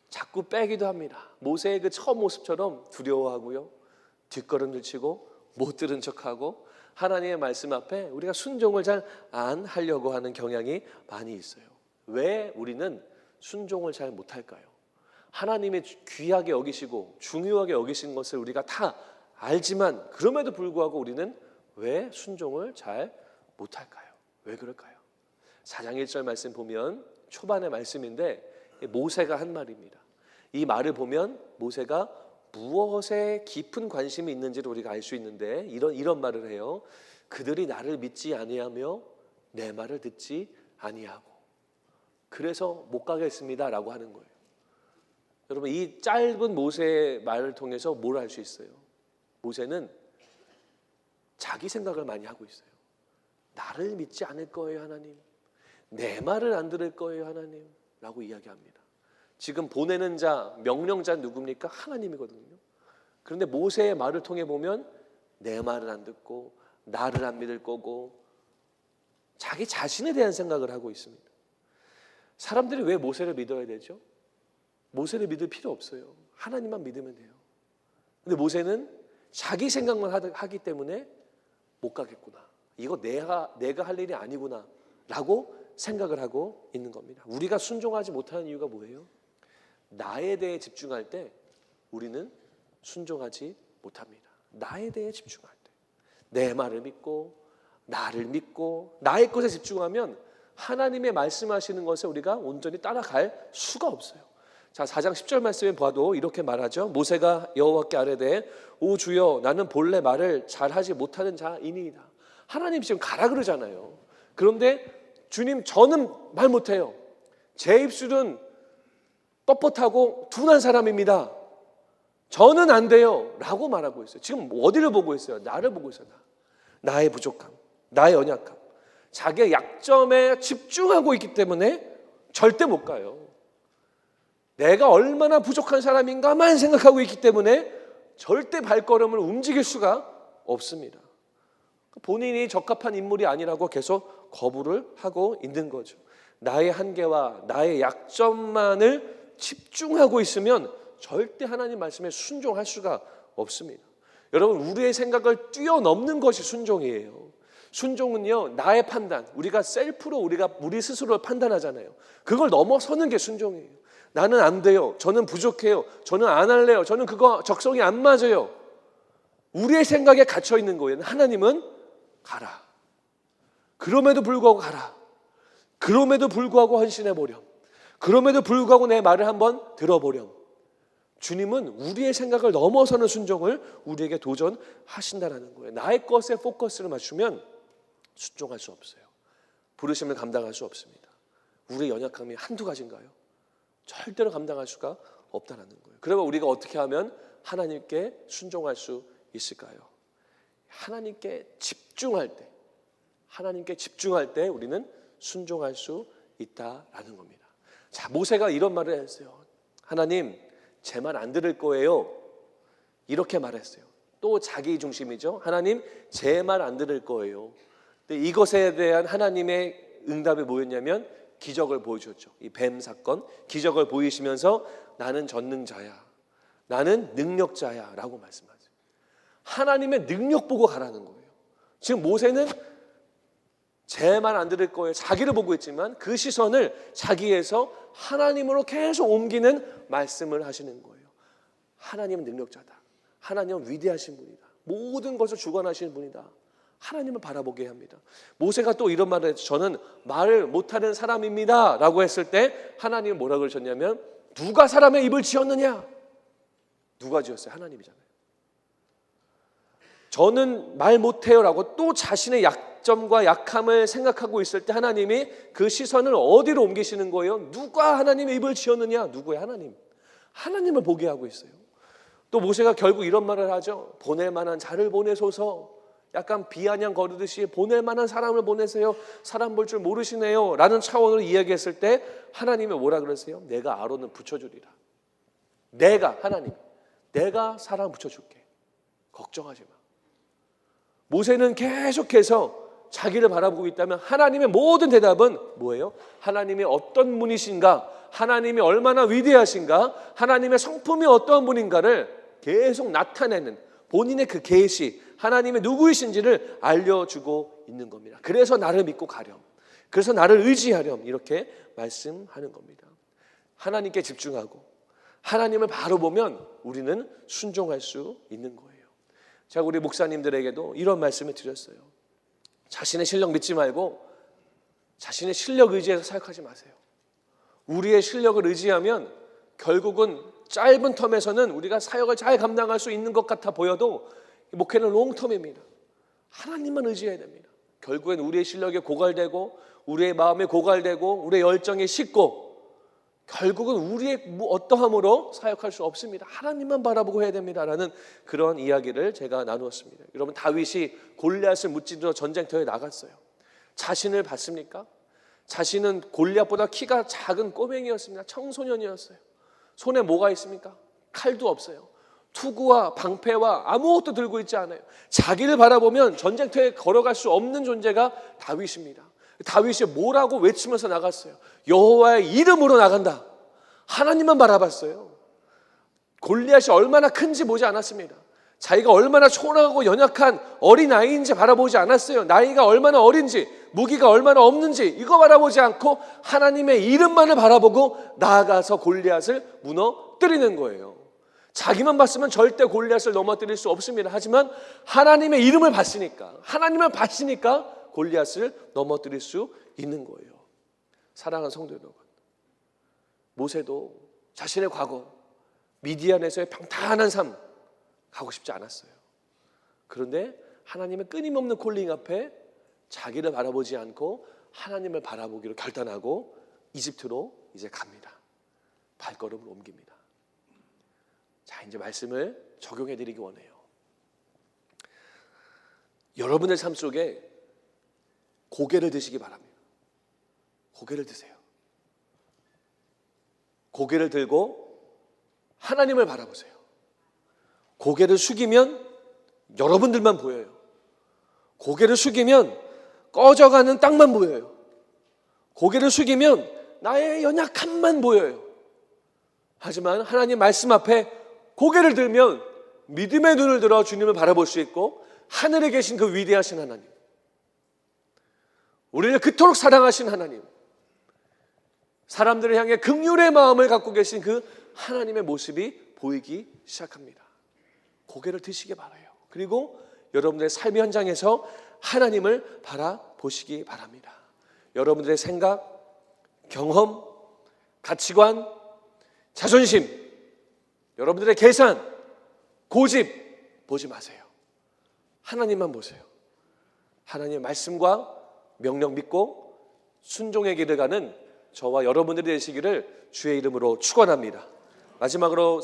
E: 자꾸 빼기도 합니다. 모세의 그 처음 모습처럼 두려워하고요, 뒷걸음질 치고 못 들은 척하고 하나님의 말씀 앞에 우리가 순종을 잘 안 하려고 하는 경향이 많이 있어요. 왜 우리는 순종을 잘 못할까요? 하나님의 귀하게 여기시고 중요하게 여기신 것을 우리가 다 알지만 그럼에도 불구하고 우리는 왜 순종을 잘 못할까요? 왜 그럴까요? 4장 1절 말씀 보면 초반의 말씀인데 모세가 한 말입니다. 이 말을 보면 모세가 무엇에 깊은 관심이 있는지를 우리가 알 수 있는데 이런 말을 해요. 그들이 나를 믿지 아니하며 내 말을 듣지 아니하고 그래서 못 가겠습니다 라고 하는 거예요. 여러분, 이 짧은 모세의 말을 통해서 뭘 알 수 있어요? 모세는 자기 생각을 많이 하고 있어요. 나를 믿지 않을 거예요 하나님, 내 말을 안 들을 거예요 하나님 라고 이야기합니다. 지금 보내는 자, 명령자 누굽니까? 하나님이거든요. 그런데 모세의 말을 통해 보면 내 말을 안 듣고 나를 안 믿을 거고 자기 자신에 대한 생각을 하고 있습니다. 사람들이 왜 모세를 믿어야 되죠? 모세를 믿을 필요 없어요. 하나님만 믿으면 돼요. 근데 모세는 자기 생각만 하기 때문에 못 가겠구나, 이거 내가 할 일이 아니구나 라고 생각을 하고 있는 겁니다. 우리가 순종하지 못하는 이유가 뭐예요? 나에 대해 집중할 때 우리는 순종하지 못합니다. 나에 대해 집중할 때, 내 말을 믿고 나를 믿고 나의 것에 집중하면 하나님의 말씀하시는 것에 우리가 온전히 따라갈 수가 없어요. 자, 4장 10절 말씀에 봐도 이렇게 말하죠. 모세가 여호와께 아뢰되 오 주여, 나는 본래 말을 잘하지 못하는 자이니이다. 하나님 지금 가라 그러잖아요. 그런데 주님, 저는 말 못해요. 제 입술은 뻣뻣하고 둔한 사람입니다. 저는 안 돼요 라고 말하고 있어요. 지금 어디를 보고 있어요? 나를 보고 있어요. 나의 부족함, 나의 연약함, 자기의 약점에 집중하고 있기 때문에 절대 못 가요. 내가 얼마나 부족한 사람인가만 생각하고 있기 때문에 절대 발걸음을 움직일 수가 없습니다. 본인이 적합한 인물이 아니라고 계속 거부를 하고 있는 거죠. 나의 한계와 나의 약점만을 집중하고 있으면 절대 하나님 말씀에 순종할 수가 없습니다. 여러분, 우리의 생각을 뛰어넘는 것이 순종이에요. 순종은요, 나의 판단, 우리가 셀프로 우리 스스로를 판단하잖아요. 그걸 넘어서는 게 순종이에요. 나는 안 돼요, 저는 부족해요, 저는 안 할래요, 저는 그거 적성이 안 맞아요. 우리의 생각에 갇혀 있는 거예요. 하나님은 가라, 그럼에도 불구하고 가라, 그럼에도 불구하고 헌신해 보렴, 그럼에도 불구하고 내 말을 한번 들어보렴. 주님은 우리의 생각을 넘어서는 순종을 우리에게 도전하신다는 거예요. 나의 것에 포커스를 맞추면 순종할 수 없어요. 부르심을 감당할 수 없습니다. 우리의 연약함이 한두 가지인가요? 절대로 감당할 수가 없다는 거예요. 그러면 우리가 어떻게 하면 하나님께 순종할 수 있을까요? 하나님께 집중할 때 우리는 순종할 수 있다라는 겁니다. 자, 모세가 이런 말을 했어요. 하나님, 제 말 안 들을 거예요. 이렇게 말했어요. 또 자기 중심이죠. 하나님, 제 말 안 들을 거예요. 근데 이것에 대한 하나님의 응답이 뭐였냐면 기적을 보여줬죠. 이 뱀 사건, 기적을 보이시면서 나는 전능자야, 나는 능력자야 라고 말씀하세요. 하나님의 능력 보고 가라는 거예요. 지금 모세는 제 말 안 들을 거예요, 자기를 보고 있지만 그 시선을 자기에서 하나님으로 계속 옮기는 말씀을 하시는 거예요. 하나님은 능력자다, 하나님은 위대하신 분이다, 모든 것을 주관하시는 분이다. 하나님을 바라보게 합니다. 모세가 또 이런 말을 했죠. 저는 말을 못하는 사람입니다 라고 했을 때 하나님은 뭐라고 그러셨냐면 누가 사람의 입을 지었느냐? 누가 지었어요? 하나님이잖아요. 저는 말 못해요 라고 또 자신의 약점과 약함을 생각하고 있을 때 하나님이 그 시선을 어디로 옮기시는 거예요? 누가 하나님의 입을 지었느냐? 누구예요? 하나님. 하나님을 보게 하고 있어요. 또 모세가 결국 이런 말을 하죠. 보낼 만한 자를 보내소서. 약간 비아냥 거르듯이 보낼 만한 사람을 보내세요. 사람 볼 줄 모르시네요 라는 차원으로 이야기했을 때 하나님이 뭐라 그러세요? 내가 아론을 붙여주리라. 내가 사람 붙여줄게. 걱정하지 마. 모세는 계속해서 자기를 바라보고 있다면 하나님의 모든 대답은 뭐예요? 하나님이 어떤 분이신가? 하나님이 얼마나 위대하신가? 하나님의 성품이 어떠한 분인가를 계속 나타내는 본인의 그 계시, 하나님의 누구이신지를 알려주고 있는 겁니다. 그래서 나를 믿고 가렴, 그래서 나를 의지하렴, 이렇게 말씀하는 겁니다. 하나님께 집중하고 하나님을 바로 보면 우리는 순종할 수 있는 거예요. 제가 우리 목사님들에게도 이런 말씀을 드렸어요. 자신의 실력 믿지 말고 자신의 실력 의지해서 사역하지 마세요. 우리의 실력을 의지하면 결국은 짧은 텀에서는 우리가 사역을 잘 감당할 수 있는 것 같아 보여도 목회는 롱텀입니다. 하나님만 의지해야 됩니다. 결국엔 우리의 실력에 고갈되고 우리의 마음에 고갈되고 우리의 열정이 식고 결국은 우리의 어떠함으로 사역할 수 없습니다. 하나님만 바라보고 해야 됩니다라는 그런 이야기를 제가 나누었습니다. 여러분, 다윗이 골리앗을 무찌르러 전쟁터에 나갔어요. 자신을 봤습니까? 자신은 골리앗보다 키가 작은 꼬맹이였습니다. 청소년이었어요. 손에 뭐가 있습니까? 칼도 없어요. 투구와 방패와 아무것도 들고 있지 않아요. 자기를 바라보면 전쟁터에 걸어갈 수 없는 존재가 다윗입니다. 다윗이 뭐라고 외치면서 나갔어요? 여호와의 이름으로 나간다. 하나님만 바라봤어요. 골리앗이 얼마나 큰지 보지 않았습니다. 자기가 얼마나 초라하고 연약한 어린아이인지 바라보지 않았어요. 나이가 얼마나 어린지, 무기가 얼마나 없는지 이거 바라보지 않고 하나님의 이름만을 바라보고 나아가서 골리앗을 무너뜨리는 거예요. 자기만 봤으면 절대 골리앗을 넘어뜨릴 수 없습니다. 하지만 하나님의 이름을 봤으니까, 하나님을 봤으니까 골리앗을 넘어뜨릴 수 있는 거예요. 사랑하는 성도 여러분, 모세도 자신의 과거 미디안에서의 평탄한 삶 가고 싶지 않았어요. 그런데 하나님의 끊임없는 콜링 앞에 자기를 바라보지 않고 하나님을 바라보기로 결단하고 이집트로 이제 갑니다. 발걸음을 옮깁니다. 자, 이제 말씀을 적용해 드리기 원해요. 여러분의 삶 속에 고개를 드시기 바랍니다. 고개를 드세요. 고개를 들고 하나님을 바라보세요. 고개를 숙이면 여러분들만 보여요. 고개를 숙이면 꺼져가는 땅만 보여요. 고개를 숙이면 나의 연약함만 보여요. 하지만 하나님 말씀 앞에 고개를 들면 믿음의 눈을 들어 주님을 바라볼 수 있고 하늘에 계신 그 위대하신 하나님, 우리를 그토록 사랑하신 하나님, 사람들을 향해 긍휼의 마음을 갖고 계신 그 하나님의 모습이 보이기 시작합니다. 고개를 드시기 바라요. 그리고 여러분들의 삶의 현장에서 하나님을 바라보시기 바랍니다. 여러분들의 생각, 경험, 가치관, 자존심, 여러분들의 계산, 고집 보지 마세요. 하나님만 보세요. 하나님의 말씀과 명령 믿고 순종의 길을 가는 저와 여러분들이 되시기를 주의 이름으로 축원합니다. 마지막으로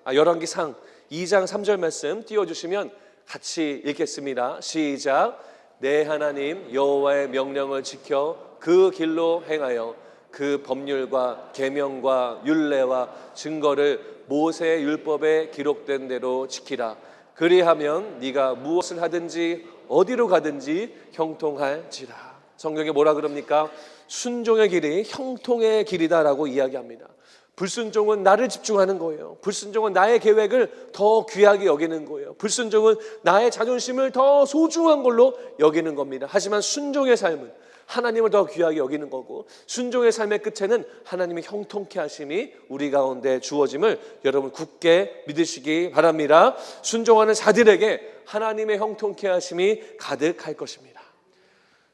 E: 열왕기상 2장 3절 말씀 띄워주시면 같이 읽겠습니다. 시작. 내 하나님 여호와의 명령을 지켜 그 길로 행하여 그 법률과 계명과 율례와 증거를 모세의 율법에 기록된 대로 지키라. 그리하면 네가 무엇을 하든지 어디로 가든지 형통할지라. 성경에 뭐라 그럽니까? 순종의 길이 형통의 길이다라고 이야기합니다. 불순종은 나를 집중하는 거예요. 불순종은 나의 계획을 더 귀하게 여기는 거예요. 불순종은 나의 자존심을 더 소중한 걸로 여기는 겁니다. 하지만 순종의 삶은 하나님을 더 귀하게 여기는 거고, 순종의 삶의 끝에는 하나님의 형통케 하심이 우리 가운데 주어짐을 여러분 굳게 믿으시기 바랍니다. 순종하는 자들에게 하나님의 형통케 하심이 가득할 것입니다.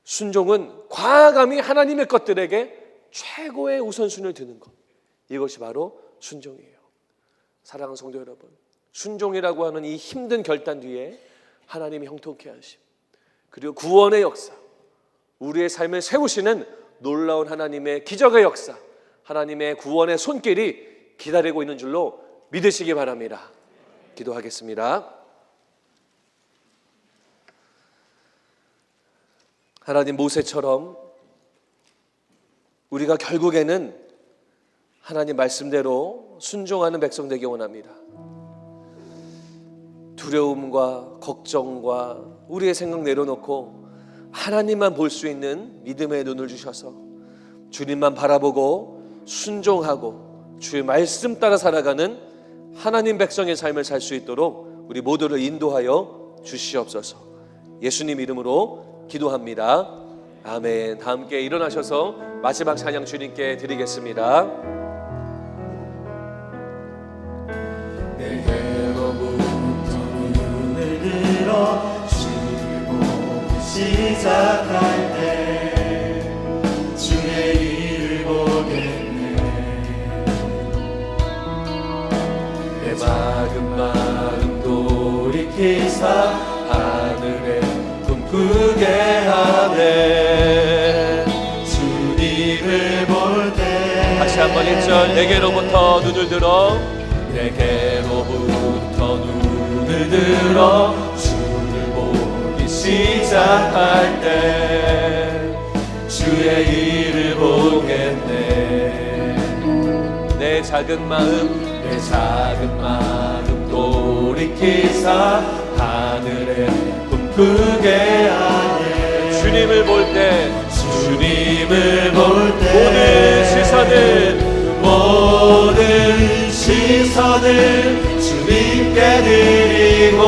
E: 순종은 과감히 하나님의 것들에게 최고의 우선순위를 두는 것, 이것이 바로 순종이에요. 사랑하는 성도 여러분, 순종이라고 하는 이 힘든 결단 뒤에 하나님이 형통케 하심, 그리고 구원의 역사, 우리의 삶을 세우시는 놀라운 하나님의 기적의 역사, 하나님의 구원의 손길이 기다리고 있는 줄로 믿으시기 바랍니다. 기도하겠습니다. 하나님, 모세처럼 우리가 결국에는 하나님 말씀대로 순종하는 백성 되기 원합니다. 두려움과 걱정과 우리의 생각 내려놓고 하나님만 볼 수 있는 믿음의 눈을 주셔서 주님만 바라보고 순종하고 주의 말씀 따라 살아가는 하나님 백성의 삶을 살 수 있도록 우리 모두를 인도하여 주시옵소서. 예수님 이름으로 기도합니다. 아멘. 다 함께 일어나셔서 마지막 찬양 주님께 드리겠습니다.
C: 내게로부터 눈을 들어 주를 보기 시작할 때 주의 일을 보겠네. 내 작은 마음 돌이키사 하늘에 꿈꾸게 하네. 주님을 볼 때
E: 다시 한번 1절 내게로부터 눈을 들어
C: 내게로부터 눈을 들어 주를 보기 시작할 때 주의 일을 보겠네.
E: 내 작은 마음
C: 돌이키사 하늘에 꿈꾸게 하네.
E: 주님을 볼 때 모든 시선을
C: 주님께 드리고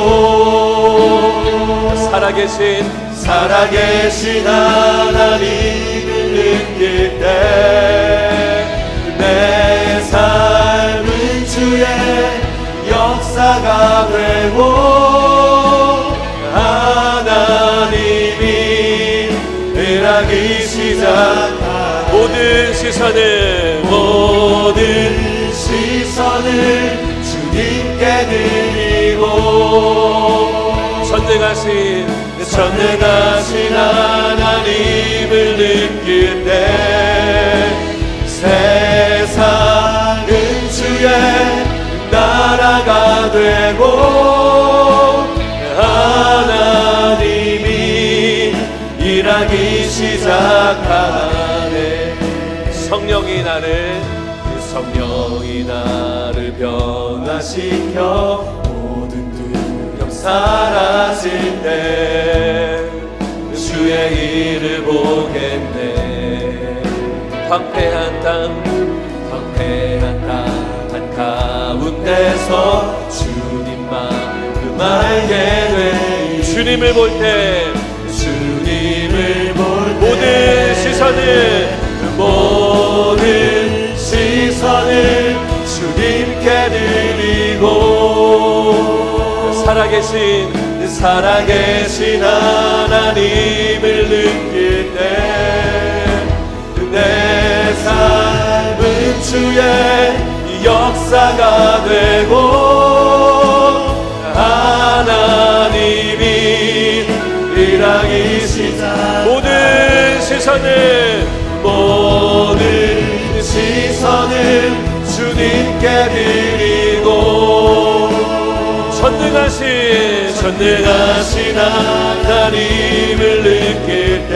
C: 살아계신 하나님을 느낄 때 내 삶은 주의 역사가 되고 하나님이 일하기 시작한
E: 모든 시선을
C: 주님께 드리고 전능하신 하나님을 느낄 때 세상은 주의 나라가 되고 하나님이 일하기 시작하네. 성령이 나를 변화시켜 모든 두려움 사라질 때 주의 일을 보겠네. 황폐한 땅 한가운데서 주님만큼 알게 돼. 주님을 볼 때 모든 시선을 주님께 드리고 살아계신 하나님을 느낄 때 내 삶은 주의 역사가 되고 하나님이 일하기 시작. 모든 시선을 주님께 드리고 전능하신 하나님을 느낄 때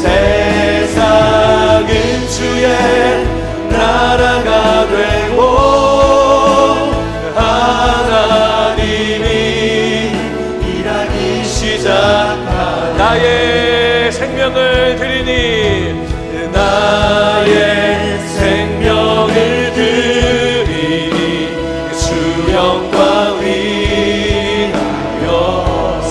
C: 세상은 주의 나라가 되고 하나님이 일하기 시작한 나의 생명을 드리니 주 영광 위하여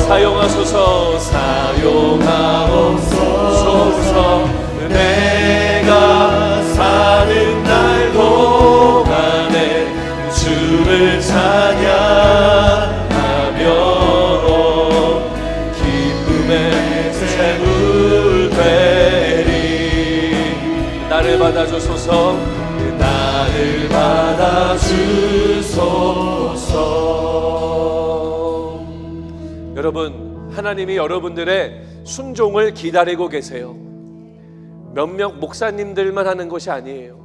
C: 사용하옵소서. 내가 사는 날 동안에 주를 찬양하며 기쁨의 샘을 되리. 나를 받아주소서. 여러분, 하나님이 여러분들의 순종을 기다리고 계세요. 몇몇 목사님들만 하는 것이 아니에요.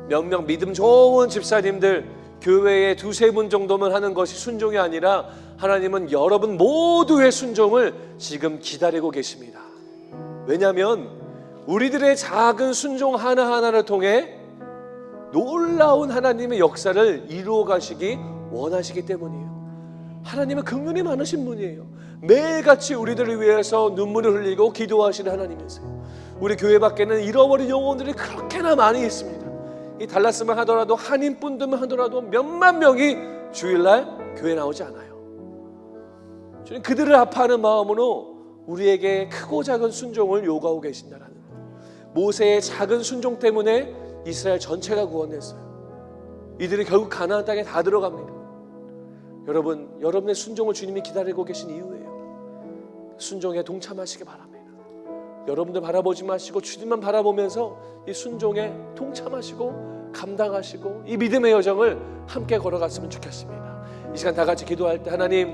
C: 몇몇 믿음 좋은 집사님들, 교회에 2-3분 정도만 하는 것이 순종이 아니라 하나님은 여러분 모두의 순종을 지금 기다리고 계십니다. 왜냐하면 우리들의 작은 순종 하나하나를 통해 놀라운 하나님의 역사를 이루어 가시기 원하시기 때문이에요. 하나님은 긍휼이 많으신 분이에요. 매일같이 우리들을 위해서 눈물을 흘리고 기도하시는 하나님이세요. 우리 교회 밖에는 잃어버린 영혼들이 그렇게나 많이 있습니다. 이 달라스만 하더라도 한인분들만 하더라도 몇만 명이 주일날 교회 나오지 않아요. 주님, 그들을 아파하는 마음으로 우리에게 크고 작은 순종을 요구하고 계신다라는 거예요. 모세의 작은 순종 때문에 이스라엘 전체가 구원됐어요. 이들이 결국 가나안 땅에 다 들어갑니다. 여러분, 여러분의 순종을 주님이 기다리고 계신 이유예요. 순종에 동참하시기 바랍니다. 여러분들 바라보지 마시고 주님만 바라보면서 이 순종에 동참하시고 감당하시고 이 믿음의 여정을 함께 걸어갔으면 좋겠습니다. 이 시간 다 같이 기도할 때, 하나님,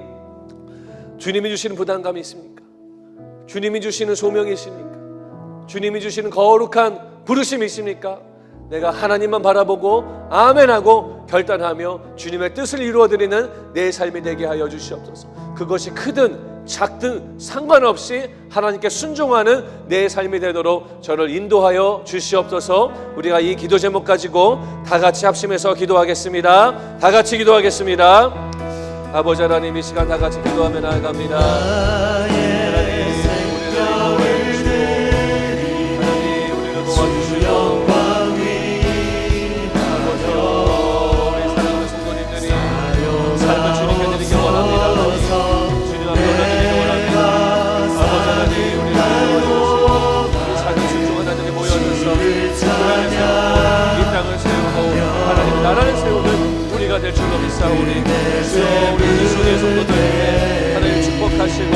C: 주님이 주시는 부담감이 있습니까? 주님이 주시는 소명이 있습니까? 주님이 주시는 거룩한 부르심이 있습니까? 내가 하나님만 바라보고 아멘하고 결단하며 주님의 뜻을 이루어드리는 내 삶이 되게 하여 주시옵소서. 그것이 크든 작든 상관없이 하나님께 순종하는 내 삶이 되도록 저를 인도하여 주시옵소서. 우리가 이 기도 제목 가지고 다 같이 합심해서 기도하겠습니다. 다 같이 기도하겠습니다. 아버지 하나님, 이 시간 다 같이 기도하며 나아갑니다. 하나님, 우리를 도와주시고 삶을 주님께 드리기 원합니다. 주님 앞에 올려드리기 원합니다. 아버지 하나님, 우리를 도와주시고 우리 작은 순종한 자들이 모여져서 이 땅을 세우고 하나님 나라를 세우는 우리가 될 줄로 믿사오니, 주여 우리 이수의 성도들에게 하나님 축복하시고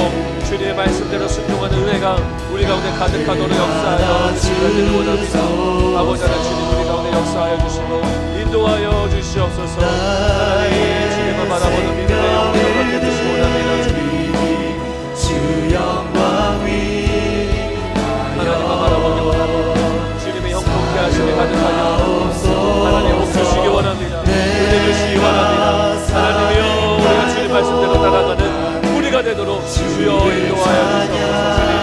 C: 주님의 말씀대로 순종하는 은혜가 우리 가운데 가득하도록 역사하여 주시기를 원합니다. 아버지 하나님, 주님 우리 가운데 역사하여 주시고 인도하여 주시옵소서. 하나님, 주님을 바라보는 믿음의 영혼을 갖게 되시기 원합니다. 주 영광 위 하나님만 바라보기 원합니다. 주님의 형통케 하심이 가득하여 하나님 복 주시기 원합니다. 은혜 주시기 원합니다. 하나님이여, 우리가 주님 말씀대로 따라가는 우리가 되도록 주여 인도하여 주시옵소서. 주님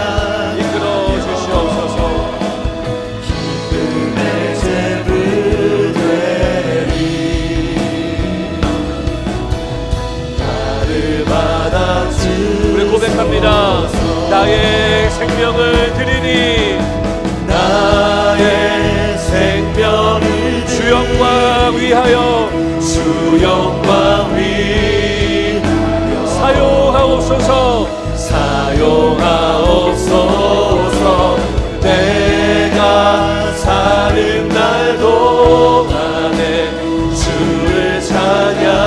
C: 이끌어 주시옵소서. 우리 고백합니다. 나의 생명을 드리니, 나의 생명을 주 영광 위하여, 주 영광 위하여 사용하옵소서. 사용하옵소서. 내가 사는 날 동안에 주를 찬양하며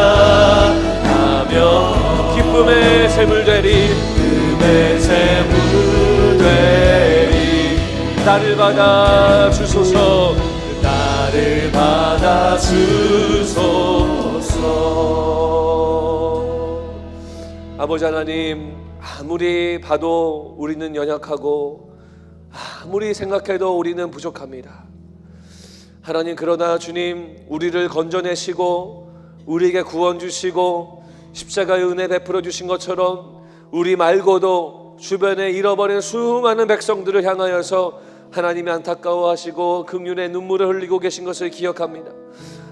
C: 기쁨의 샘을 되리, 기쁨의 샘을 되리. 나를 받아 주소서. 나를 받아 주소서. 아버지 하나님, 아무리 봐도 우리는 연약하고 아무리 생각해도 우리는 부족합니다. 하나님, 그러나 주님 우리를 건져내시고 우리에게 구원 주시고 십자가의 은혜 베풀어 주신 것처럼 우리 말고도 주변에 잃어버린 수많은 백성들을 향하여서 하나님이 안타까워하시고 긍휼의 눈물을 흘리고 계신 것을 기억합니다.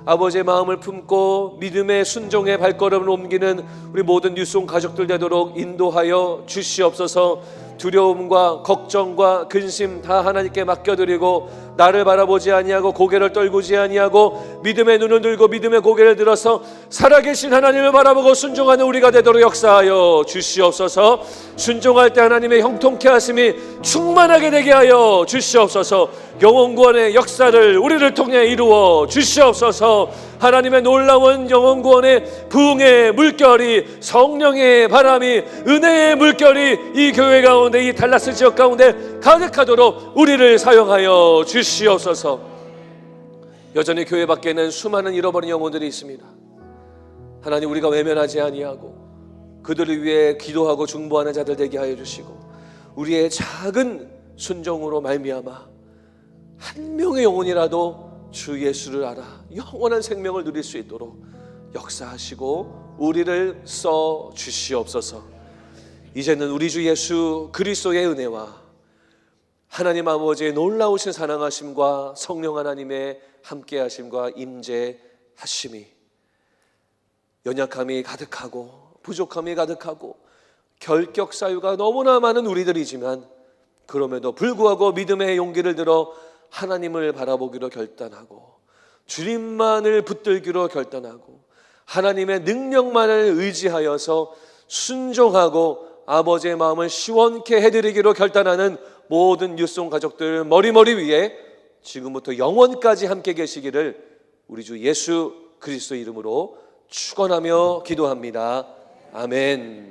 C: 아버지의 마음을 품고 믿음의 순종의 발걸음을 옮기는 우리 모든 뉴송 가족들 되도록 인도하여 주시옵소서. 두려움과 걱정과 근심 다 하나님께 맡겨드리고 나를 바라보지 아니하고 고개를 떨구지 아니하고 믿음의 눈을 들고 믿음의 고개를 들어서 살아계신 하나님을 바라보고 순종하는 우리가 되도록 역사하여 주시옵소서. 순종할 때 하나님의 형통케 하심이 충만하게 되게 하여 주시옵소서. 영혼 구원의 역사를 우리를 통해 이루어 주시옵소서. 하나님의 놀라운 영혼 구원의 부흥의 물결이, 성령의 바람이, 은혜의 물결이 이 교회 가운데, 이 달라스 지역 가운데 가득하도록 우리를 사용하여 주시옵소서. 여전히 교회 밖에는 수많은 잃어버린 영혼들이 있습니다. 하나님, 우리가 외면하지 아니하고 그들을 위해 기도하고 중보하는 자들 되게 하여 주시고 우리의 작은 순종으로 말미암아 한 명의 영혼이라도 주 예수를 알아 영원한 생명을 누릴 수 있도록 역사하시고 우리를 써 주시옵소서. 이제는 우리 주 예수 그리스도의 은혜와 하나님 아버지의 놀라우신 사랑하심과 성령 하나님의 함께하심과 임재하심이, 연약함이 가득하고 부족함이 가득하고 결격 사유가 너무나 많은 우리들이지만 그럼에도 불구하고 믿음의 용기를 들어 하나님을 바라보기로 결단하고 주님만을 붙들기로 결단하고 하나님의 능력만을 의지하여서 순종하고 아버지의 마음을 시원케 해드리기로 결단하는 모든 뉴송 가족들 머리머리 위에 지금부터 영원까지 함께 계시기를 우리 주 예수 그리스도 이름으로 축원하며 기도합니다. 아멘.